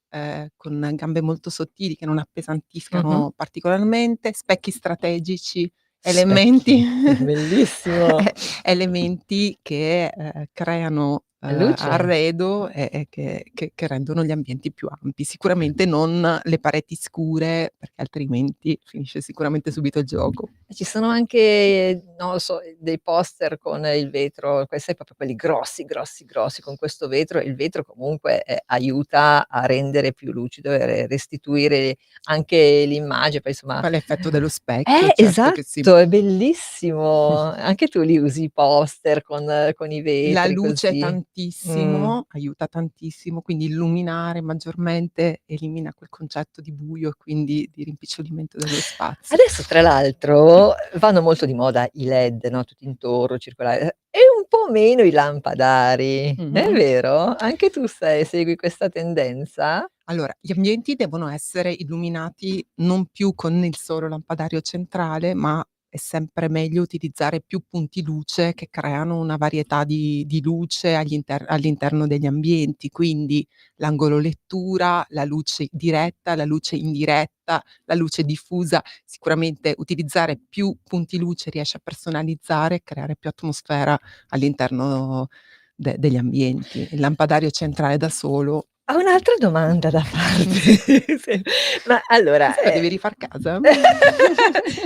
con gambe molto sottili che non mh-mh. appesantiscano particolarmente, specchi strategici, elementi Specchi, bellissimo. elementi che, creano, Luce. arredo e che rendono gli ambienti più ampi. Sicuramente non le pareti scure, perché altrimenti finisce sicuramente subito il gioco. Ci sono anche, non lo so, dei poster con il vetro, sai proprio quelli grossi, grossi, grossi con questo vetro e il vetro comunque, aiuta a rendere più lucido e restituire anche l'immage, poi insomma Fa l'effetto dello specchio, certo che sì. esatto, è bellissimo. Anche tu li usi i poster con i La vetri luce così. Mh. tantissimo, aiuta tantissimo, quindi illuminare maggiormente elimina quel concetto di buio e quindi di rimpicciolimento dello spazio. Adesso tra l'altro vanno molto di moda i LED, no, tutti intorno, circolari, e un po' meno i lampadari. È Mh-mh. vero? Anche tu segui questa tendenza? Allora, gli ambienti devono essere illuminati non più con il solo lampadario centrale, ma è sempre meglio utilizzare più punti luce che creano una varietà di luce all'interno degli ambienti, quindi l'angolo lettura, la luce diretta, la luce indiretta, la luce diffusa. Sicuramente utilizzare più punti luce riesce a personalizzare e creare più atmosfera all'interno degli ambienti. Il lampadario centrale da solo. Ho un'altra domanda da farti. Sì. Ma allora, Cos'è, la devi rifar casa?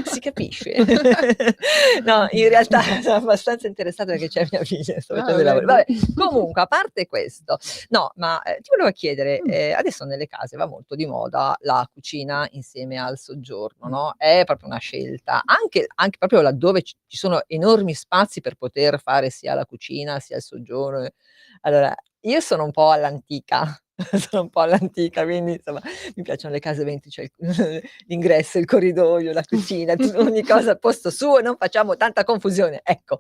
si capisce. No, in realtà sono abbastanza interessata perché c'è mia figlia, sto Ah, facendo i lavori. vedi. Vabbè, comunque a parte questo, no, ma, ti volevo chiedere, Mh. adesso nelle case va molto di moda la cucina insieme al soggiorno, Mh. no, è proprio una scelta, anche proprio laddove ci sono enormi spazi per poter fare sia la cucina, sia il soggiorno. Allora, io sono un po' all'antica, sono un po' all'antica, quindi insomma mi piacciono le case 20, c'è l'ingresso, il corridoio, la cucina, ogni cosa al posto suo, non facciamo tanta confusione, ecco.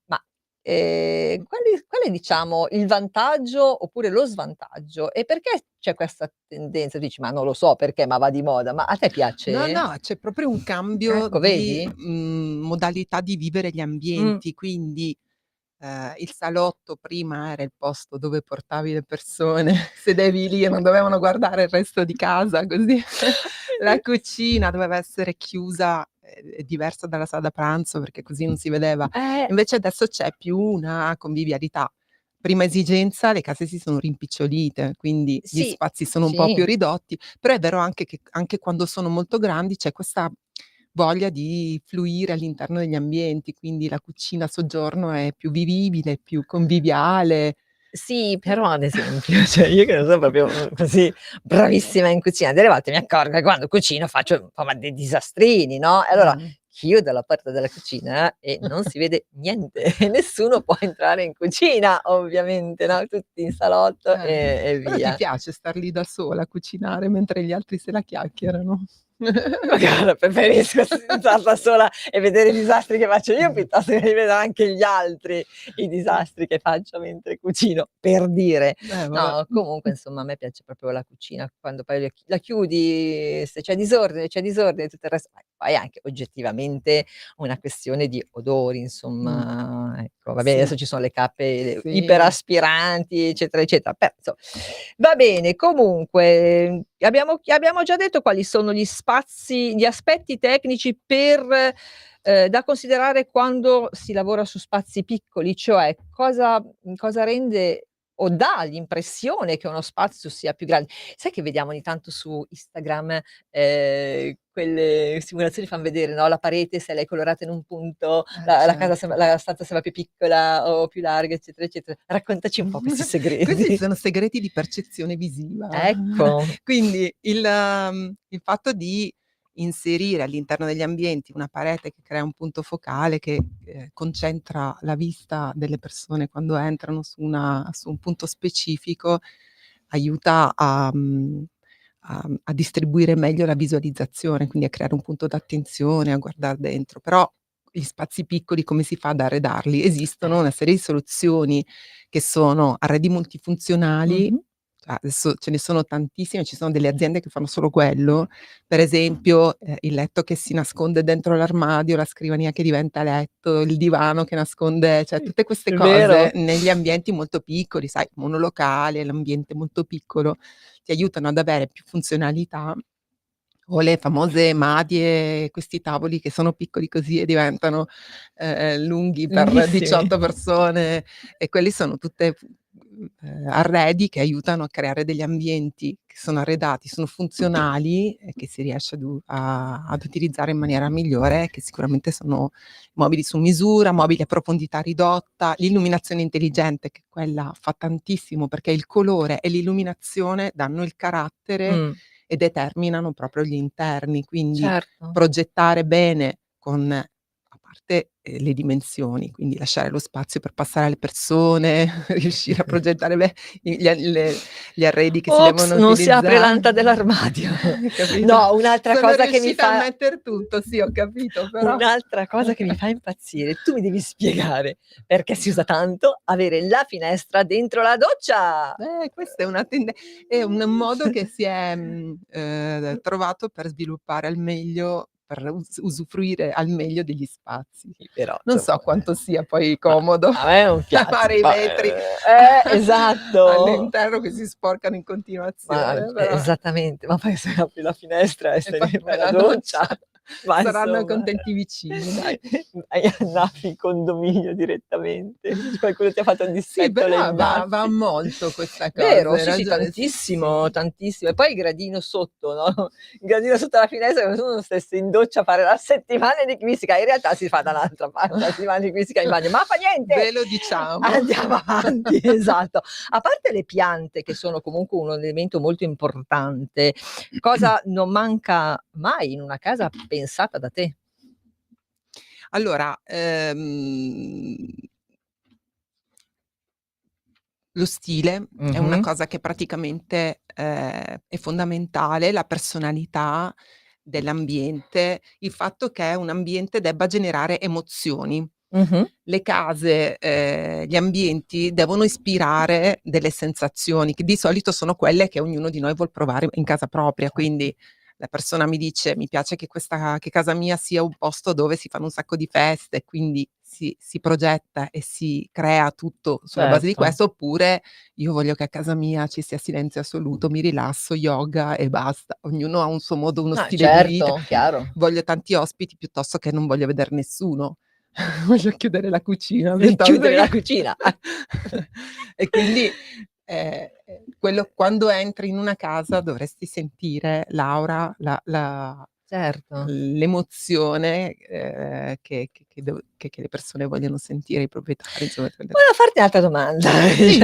Ma, qual è diciamo il vantaggio oppure lo svantaggio? E perché c'è questa tendenza? Dici: "Ma non lo so perché, ma va di moda." Ma a te No, piace? no, c'è proprio un cambio Ecco, di, vedi? modalità di vivere gli Mh. ambienti, quindi, il salotto prima era il posto dove portavi le persone, sedevi lì e non dovevano guardare il resto di casa, così. La cucina doveva essere chiusa e diversa dalla sala da pranzo, perché così non si vedeva. Eh, Invece adesso c'è più una convivialità. Prima esigenza le case si sono rimpicciolite, quindi gli sì, spazi sono un po' più sì. ridotti, però è vero anche che anche quando sono molto grandi c'è questa voglia di fluire all'interno degli ambienti, quindi la cucina a soggiorno è più vivibile, più conviviale. Sì, però ad esempio, cioè io che non sono proprio, così bravissima in cucina, delle volte mi accorgo che quando cucino faccio un po' ma dei disastrini, no, e allora Mh. chiudo la porta della cucina e non si vede niente e nessuno può entrare in cucina ovviamente, no, tutti in salotto e Però ti via. piace star lì da sola a cucinare mentre gli altri se la chiacchierano? Ma guarda, preferisco star da sola e vedere i disastri che faccio io, piuttosto che di vedere anche gli altri i disastri che faccio mentre cucino, per dire. Vabbè. No, comunque insomma a me piace proprio la cucina, quando poi la chiudi, se c'è disordine, tutto il resto poi è anche oggettivamente una questione di odori, Mh. insomma, ecco. Va bene, Sì, adesso ci sono le cappe sì. iperaspiranti, eccetera, eccetera, però va bene, comunque abbiamo già detto quali sono gli aspetti tecnici per da considerare quando si lavora su spazi piccoli, cioè cosa rende o dà l'impressione che uno spazio sia più grande. Sai che vediamo ogni tanto su Instagram, quelle simulazioni fan vedere, no, la parete se l'hai colorata in un punto, la casa Certo. la stanza sembra più piccola o più larga, eccetera, eccetera. Raccontaci un po' questi Questi segreti. sono segreti di percezione visiva. Ecco. Quindi il fatto di inserire all'interno degli ambienti una parete che crea un punto focale, che, concentra la vista delle persone quando entrano su un punto specifico, aiuta a distribuire meglio la visualizzazione, quindi a creare un punto d'attenzione, a guardar dentro. Però gli spazi piccoli come si fa ad arredarli? Esistono una serie di soluzioni che sono arredi multifunzionali, Mh-mh. cioè adesso ce ne sono tantissime, ci sono delle aziende che fanno solo quello, per esempio, il letto che si nasconde dentro l'armadio, la scrivania che diventa letto, il divano che nasconde, cioè tutte queste cose Vero? negli ambienti molto piccoli, sai, monolocale, l'ambiente molto piccolo, ti aiutano ad avere più funzionalità. O le famose madie, questi tavoli che sono piccoli così e diventano, lunghi per Lunghissimi. 18 persone, e quelli sono tutte arredi che aiutano a creare degli ambienti che sono arredati, sono funzionali e che si riesce ad utilizzare in maniera migliore, che sicuramente sono mobili su misura, mobili a profondità ridotta, l'illuminazione intelligente che quella fa tantissimo, perché il colore e l'illuminazione danno il carattere Mh, e determinano proprio gli interni, quindi certo. progettare bene con a parte, le dimensioni, quindi lasciare lo spazio per passare alle persone, riuscire a progettare gli arredi che si Ops, devono non si apre l'anta utilizzare. dell'armadio. Capito? No, un'altra Sono cosa che mi riuscita a fa metter tutto, sì, ho capito, però un'altra cosa che mi fa impazzire, tu mi devi spiegare perché si usa tanto avere la finestra dentro la doccia. questa è un modo che si è, trovato per sviluppare al meglio, per usufruire al meglio degli spazi. Sì, però Non so insomma, quanto sia poi ma comodo a me non piace, fare i ma vetri esatto. all'interno che si sporcano in Ma continuazione, però esattamente, ma poi se apri la finestra e e stai poi dentro fai la la doccia, doccia. ma Saranno insomma, contenti i vicini, dai. annaffi il condominio direttamente. Qualcuno ti ha fatto un Sì, dispetto, le però va innaffi. molto questa cosa, Vero, hai sì, sì, ragione, sì, tantissimo, sì. tantissimo. E poi il gradino sotto, no, il gradino sotto la finestra, come se uno stesse in doccia a fare la settimana di quistica, in realtà si fa dall'altra parte, la settimana di quistica in bagno, ma fa niente! Ve lo diciamo. Andiamo avanti, esatto. A parte le piante che sono comunque un elemento molto importante, cosa non manca mai in una casa pensata da te? Allora, Lo stile è una Mhm. cosa che praticamente è fondamentale, la personalità dell'ambiente, il fatto che un ambiente debba generare emozioni. Mhm. Le case, gli ambienti devono ispirare delle sensazioni, che di solito sono quelle che ognuno di noi vuol provare in casa propria. Quindi la persona mi dice: "Mi piace che casa mia sia un posto dove si fanno un sacco di feste", quindi si progetta e si crea tutto sulla base di Certo. questo, oppure io voglio che a casa mia ci sia silenzio assoluto, mi rilasso, yoga e basta. Ognuno ha un suo modo, uno Ah, stile di vita. certo, chiaro. Voglio tanti ospiti piuttosto che non voglio veder nessuno. Voglio chiudere la cucina Devi piuttosto chiudere la che cucina. e quindi, quello, quando entri in una casa dovresti sentire l'aura, Certo. l'emozione, che le persone vogliono sentire, i proprietari, insomma. Volevo farti un'altra domanda. Sì.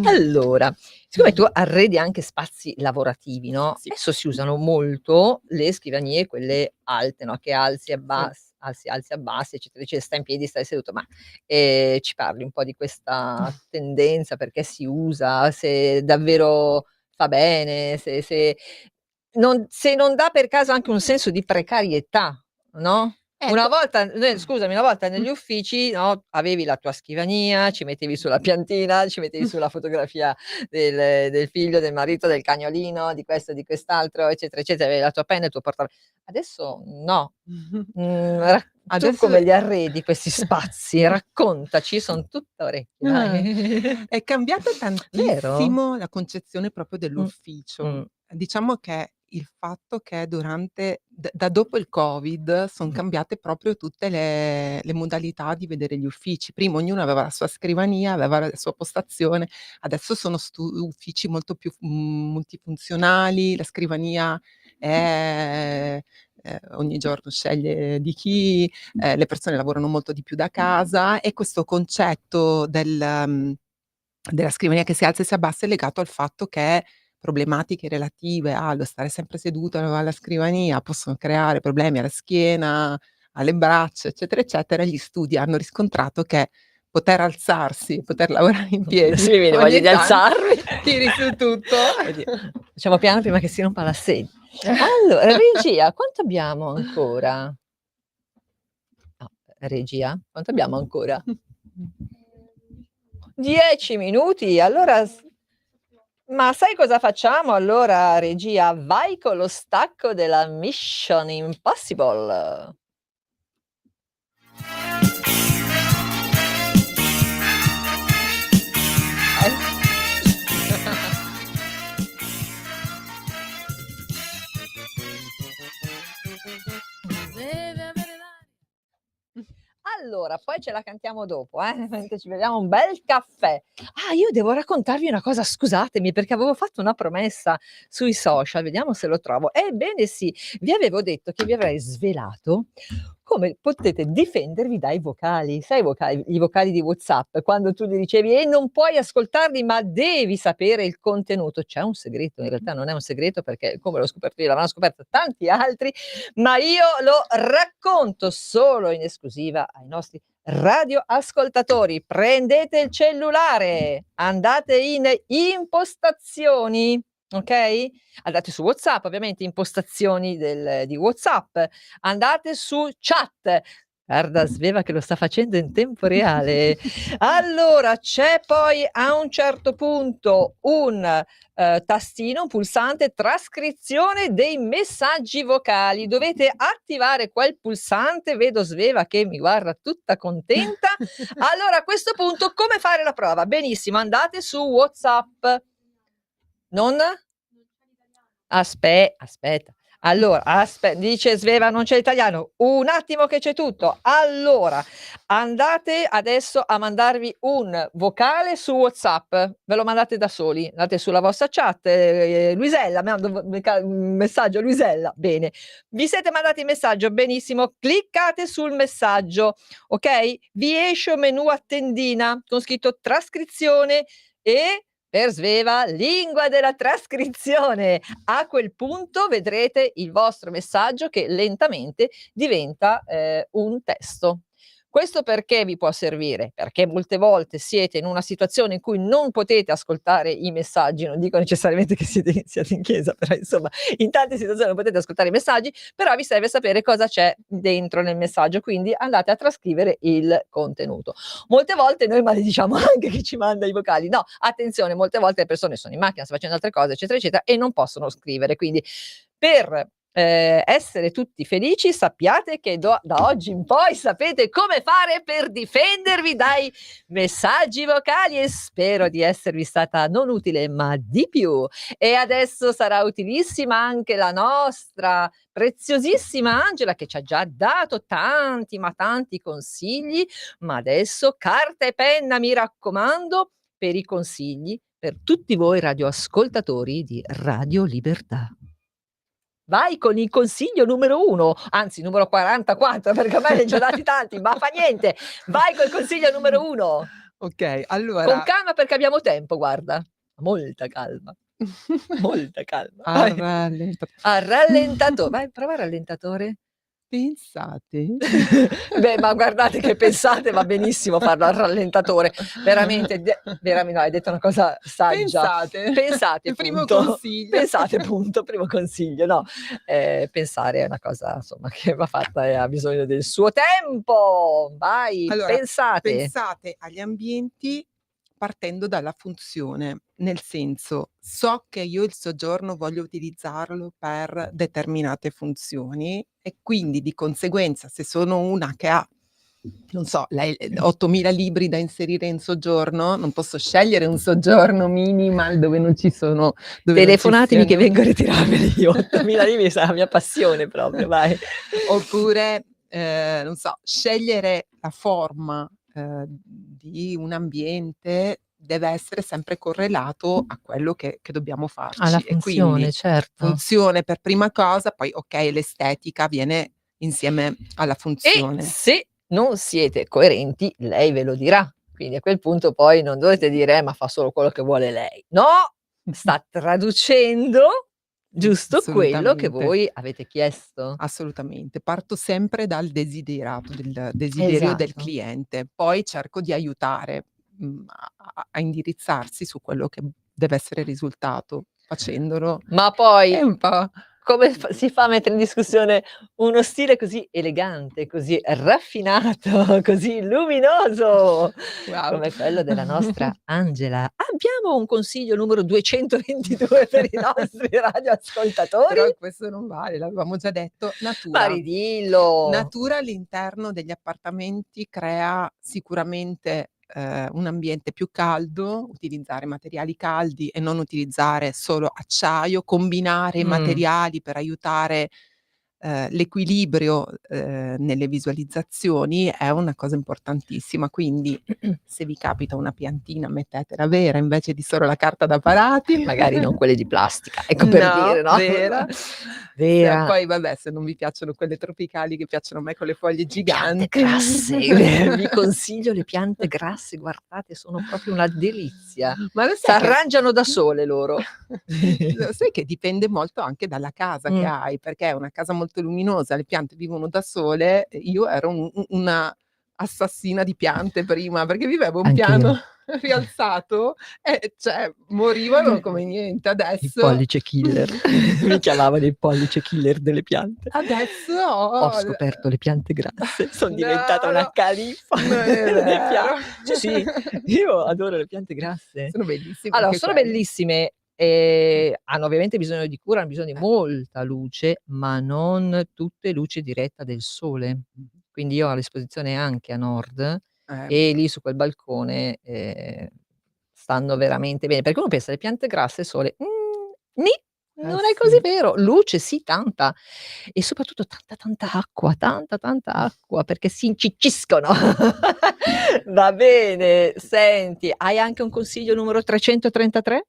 Allora, siccome tu arredi anche spazi lavorativi, no, Sì, adesso si usano molto le scrivanie, quelle alte, no, che alzi e sì. alzi, abbassi, eccetera, eccetera, stai in piedi, stai seduto, ma, ci parli un po' di questa tendenza, perché si usa, se davvero fa bene, se non dà per caso anche un senso di precarietà, no? Una Ecco. volta scusami, una volta negli uffici, no, avevi la tua scrivania, ci mettevi su la piantina, ci mettevi su la fotografia del figlio, del marito, del cagnolino, di questo, di quest'altro, eccetera, eccetera, avevi la tua penna e il tuo adesso no. Ra Tu Adesso come li arredi questi spazi? Raccontaci, son tutta orecchi, Ah, vai. è cambiata Vero? tantissimo la concezione proprio Mh, dell'ufficio. mh, Diciamo che il fatto che durante da dopo il Covid son mh. cambiate proprio tutte le modalità di vedere gli uffici. Prima ognuno aveva la sua scrivania, aveva la sua postazione, adesso sono uffici molto più multifunzionali, la scrivania è ogni giorno sceglie di chi, le persone lavorano molto di più da casa, e questo concetto della scrivania che si alza e si abbassa è legato al fatto che problematiche relative allo stare sempre seduto alla scrivania possono creare problemi alla schiena, alle braccia, eccetera, eccetera. Gli studi hanno riscontrato che poter alzarsi, poter lavorare in piedi Adesso mi viene voglia ogni di tanto, alzarmi. tiri su tutto. Oddio, facciamo piano prima che si rompa la sedia. Allora, regia, quanto abbiamo ancora? No, regia, quanto abbiamo ancora? 10 minuti, allora ma sai cosa facciamo allora, regia? Vai con lo stacco della Mission Impossible. Allora, poi ce la cantiamo dopo, mentre ci beviamo un bel caffè. Ah, io devo raccontarvi una cosa, scusatemi, perché avevo fatto una promessa sui social, vediamo se lo trovo. Ebbene sì, vi avevo detto che vi avrei svelato come potete difendervi dai vocali. Sai i vocali di WhatsApp, quando tu gli dicevi: "E non puoi ascoltarli, ma devi sapere il contenuto." C'è un segreto, in realtà non è un segreto perché come l'ho scoperto io, l'avranno scoperto tanti altri, ma io lo racconto solo in esclusiva ai nostri radioascoltatori. Prendete il cellulare, andate in impostazioni, okay, andate su WhatsApp ovviamente, impostazioni di WhatsApp, andate su chat. Guarda Sveva che lo sta facendo in tempo reale. Allora c'è poi a un certo punto un tastino, un pulsante trascrizione dei messaggi vocali. Dovete attivare quel pulsante, vedo Sveva che mi guarda tutta contenta. Allora a questo punto come fare la prova? Benissimo, andate su WhatsApp. Non? Aspetta. Allora, dice Sveva non c'è l'italiano. Un attimo che c'è tutto. Allora, andate adesso a mandarvi un vocale su WhatsApp. Ve lo mandate da soli. Andate sulla vostra chat, Luisella, mando un messaggio a Luisella. Bene. Vi siete mandati il messaggio? Benissimo. Cliccate sul messaggio, okay? Vi esce un menu a tendina con scritto trascrizione e per Sveva, lingua della trascrizione. A quel punto vedrete il vostro messaggio che lentamente diventa, un testo. Questo perché vi può servire? Perché molte volte siete in una situazione in cui non potete ascoltare i messaggi, non dico necessariamente che siate in chiesa, però insomma in tante situazioni non potete ascoltare i messaggi, però vi serve sapere cosa c'è dentro nel messaggio, quindi andate a trascrivere il contenuto. Molte volte noi malediciamo anche chi ci manda i vocali. No, attenzione, molte volte le persone sono in macchina, stanno facendo altre cose, eccetera, eccetera, e non possono scrivere. Quindi per essere tutti felici, sappiate che da oggi in poi sapete come fare per difendervi dai messaggi vocali, e spero di esservi stata non utile, ma di più. E adesso sarà utilissima anche la nostra preziosissima Angela, che ci ha già dato tanti, ma tanti consigli, ma adesso carta e penna, mi raccomando, per i consigli per tutti voi radioascoltatori di Radio Libertà. Vai con il consiglio numero 1, anzi numero 44, perché ormai ne ho già dati tanti, ma fa niente. Vai col consiglio numero 1. Ok, Con allora calma perché abbiamo tempo, guarda. Molta calma. Molta calma. Vai. A rallentatore. Vai, prova il rallentatore. Pensate. Beh, ma guardate che pensate, va benissimo farlo al rallentatore. Veramente, veramente, no, hai detto una cosa saggia. Pensate, Il primo punto. consiglio. Pensate, punto, primo consiglio, no. Pensare è una cosa, insomma, che va fatta e ha bisogno del suo tempo. Vai, Allora, pensate. pensate agli ambienti partendo dalla funzione, nel senso, so che io il soggiorno voglio utilizzarlo per determinate funzioni e quindi di conseguenza se sono una che ha, non so, 8.000 libri da inserire in soggiorno, non posso scegliere un soggiorno minimal dove non ci sono... Dove Telefonatemi non ci che vengo a ritirarmeli io. 8.000 libri sarà la mia passione proprio, vai. Oppure, non so, scegliere la forma di un ambiente deve essere sempre correlato a quello che dobbiamo farci. Alla E funzione, quindi certo. funzione per prima cosa, poi ok, l'estetica viene insieme alla E funzione. se non siete coerenti, lei ve lo dirà. Quindi a quel punto poi non dovete dire: ma fa solo quello che vuole lei". No, sta traducendo giusto quello che Assolutamente. voi avete chiesto. Assolutamente. Parto sempre dal desiderato, del desiderio del Esatto. cliente, poi cerco di aiutare, a indirizzarsi su quello che deve essere il risultato. Facendolo Ma poi è un po' come si fa a mettere in discussione uno stile così elegante, così raffinato, così luminoso wow. come quello della nostra Angela? Abbiamo un consiglio numero 222 per i nostri Però radioascoltatori? questo non vale, l'avevamo già detto. Ma Natura. ridillo! Natura all'interno degli appartamenti crea sicuramente, un ambiente più caldo, utilizzare materiali caldi e non utilizzare solo acciaio, combinare i materiali per aiutare, l'equilibrio, nelle visualizzazioni è una cosa importantissima. Quindi se vi capita una piantina mettetela vera invece di solo la carta da parati. Magari non quelle di plastica, ecco per dire, no? Vera. Vera. Poi vabbè, se non vi piacciono quelle tropicali che piacciono a me con le foglie Piante giganti. grasse, vi consiglio le piante grasse, guardate, sono proprio una delizia. Ma lo sai che S'arrangiano da sole loro. lo sai che dipende molto anche dalla casa che hai, perché è una casa molto luminosa, le piante vivono da sole, io ero una assassina di piante prima, perché vivevo un Anch'io. piano rialzato e cioè morivano come niente. Il Adesso pollice killer. Mi chiamavano il pollice killer delle piante. adesso Ho scoperto le piante grasse, son diventata una No, califa non è delle vero. piante. Sì, io adoro le piante grasse. Sono bellissime Allora, anche sono quelle. bellissime, hanno ovviamente bisogno di cura, hanno bisogno di molta luce, ma non tutte luce diretta del sole. Quindi io ho l'esposizione anche a nord e lì su quel balcone, stanno veramente bene, perché uno pensa le piante grasse e sole, nì, non è così Sì. vero. Luce sì, tanta, e soprattutto tanta acqua, tanta acqua, perché si incicciscono. Va bene, senti, hai anche un consiglio numero 333?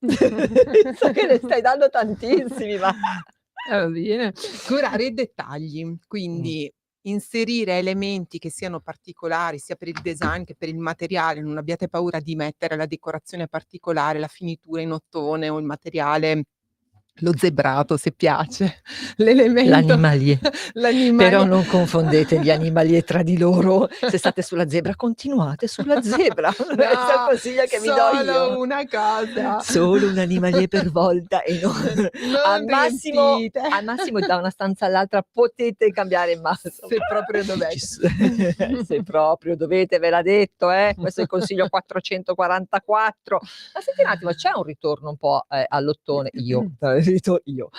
So che ne stai dando tantissimi, ma Va bene. Curare i dettagli, quindi inserire elementi che siano particolari sia per il design che per il materiale. Non abbiate paura di mettere la decorazione particolare, la finitura in ottone o il materiale lo zebrato se piace, l'elemento L'animalier. l'animale Però non confondete gli animalier tra di loro. Se state sulla zebra, continuate sulla zebra. Questo è il No, consiglio che vi do solo io. una cosa. Solo un animalier per volta e non al Non massimo riempite. da una stanza all'altra potete cambiare il masso. Se proprio dovete. Se proprio dovete, ve l'ha detto, questo è il consiglio 444. Ma senti un attimo, c'è un ritorno un po', all'ottone? Io, a tutto io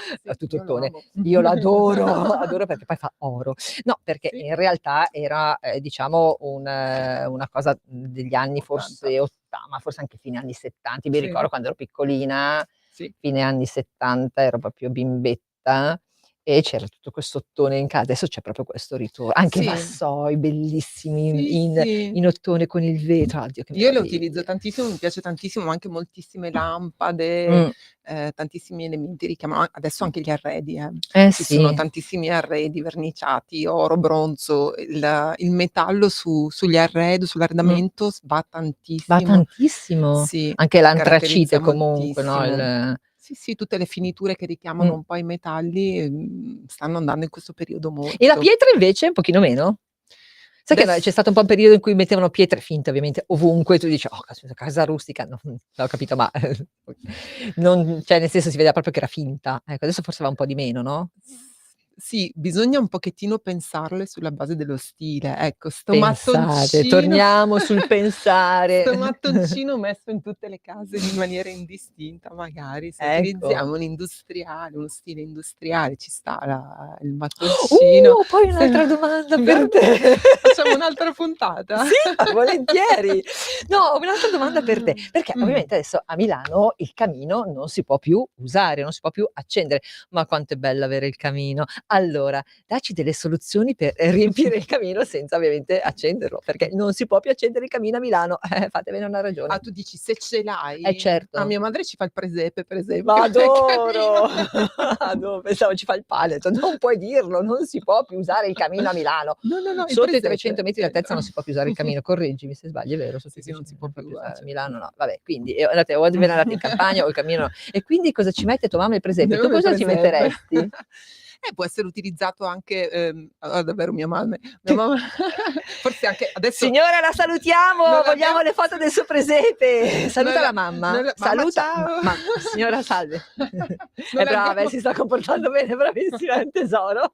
lo ottone. amo. Io l'adoro, adoro perché poi fa oro. No, perché Sì. in realtà era, diciamo una cosa degli anni forse ma forse anche fine anni '70. Mi Sì. ricordo quando ero piccolina, Sì. fine anni '70, ero proprio bimbetta e c'era tutto questo ottone in adesso c'è proprio questo ritorno. Anche Sì. vassoi bellissimi Sì, in sì. ottone con il vetro. Oddio che Io lo meraviglia. utilizzo tantissimo, mi piace tantissimo, anche moltissime lampade, tantissimi elementi richiamano adesso anche gli arredi, Ci sono Sì, tantissimi arredi verniciati, oro, bronzo, il metallo mh, sull'arredamento va va tantissimo. tantissimo. Sì, Anche l'antracite caratterizza comunque, no, moltissimo. Sì, sì, tutte le finiture che richiamano mh. un po' i metalli, stanno andando in questo periodo E la molto. pietra invece un pochino meno? Sai che Adesso c'è stato un po' un periodo in cui mettevano pietre finte ovviamente ovunque, tu dici: "Oh caspita, casa rustica", no, ho capito, ma non cioè nel senso si vedeva proprio che era finta. Ecco, adesso forse va un po' di meno, no? Sì, bisogna un pochettino pensarle sulla base dello stile. Ecco, Pensate, torniamo sul pensare. sto mattoncino messo in tutte le case in maniera indistinta, magari se Ecco. utilizziamo un industriale, uno stile industriale, ci sta il mattoncino. Poi Se un'altra domanda per Vero? te. Facciamo un'altra puntata? Sì, volentieri. No, ho un'altra domanda per te, perché ovviamente adesso a Milano il camino non si può più usare, non si può più accendere. Ma quanto è bello avere il camino. Allora, dacci delle soluzioni per riempire il camino senza ovviamente accenderlo, perché non si può più accendere il camino a Milano. Fatevene una ragione. Ah, tu dici se ce l'hai? Certo. Mia madre ci fa il presepe, per esempio. Ma nel adoro! camino. Pensavo ci fa il pallet. Non puoi dirlo, non si può più usare il camino a Milano. No, il Sotto i presepe. 300 metri di altezza non si può più usare il camino, correggimi se sbaglio, è vero? Sotto Sì, i non si 300 può non più, a Milano no. Vabbè, quindi andate o ve ne andate in campagna o il camino no. E quindi cosa ci mette tua mamma il presepe? Tu Andiamo nel cosa ci presepe. metteresti? Può essere utilizzato anche, davvero mia mamma forse anche adesso Signora la salutiamo, non vogliamo l'abbiamo le foto del suo presepe. Saluta non la la mamma. non la Saluta ciao. signora salve. Non È brava, l'abbiamo si sta comportando bene, bravissima, è un tesoro.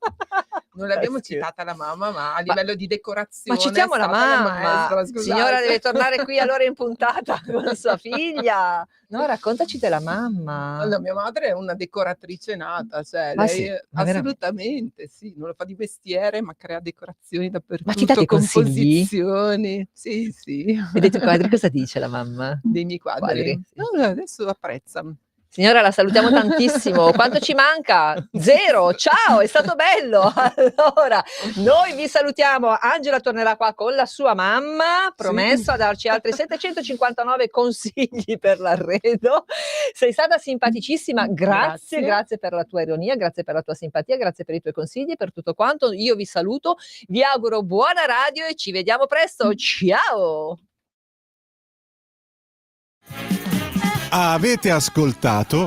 non l'abbiamo Scher citata la mamma, ma a Ma livello di ma decorazione è citiamo la stata la mamma. maestra, Signora deve scusate. tornare qui allora in puntata con sua figlia. No, raccontaci della mamma. No, mia madre è una decoratrice nata, cioè Ma lei sì, ma veramente? assolutamente sì, non lo fa di mestiere, ma crea decorazioni Ma ti dà dappertutto, dei consigli? composizioni. Sì, sì. E dei tuoi quadri cosa dice la mamma? Dei miei quadri? Quadri, sì. No, adesso apprezza. Signora la salutiamo tantissimo. Quanto ci manca? 0. Ciao, è stato bello. Allora, noi vi salutiamo. Angela tornerà qua con la sua mamma, promesso a darci altri 759 consigli per l'arredo. Sei stata simpaticissima, grazie, grazie per la tua ironia, grazie per la tua simpatia, grazie per i tuoi consigli, per tutto quanto. Io vi saluto, vi auguro buona radio e ci vediamo presto. Ciao! Avete ascoltato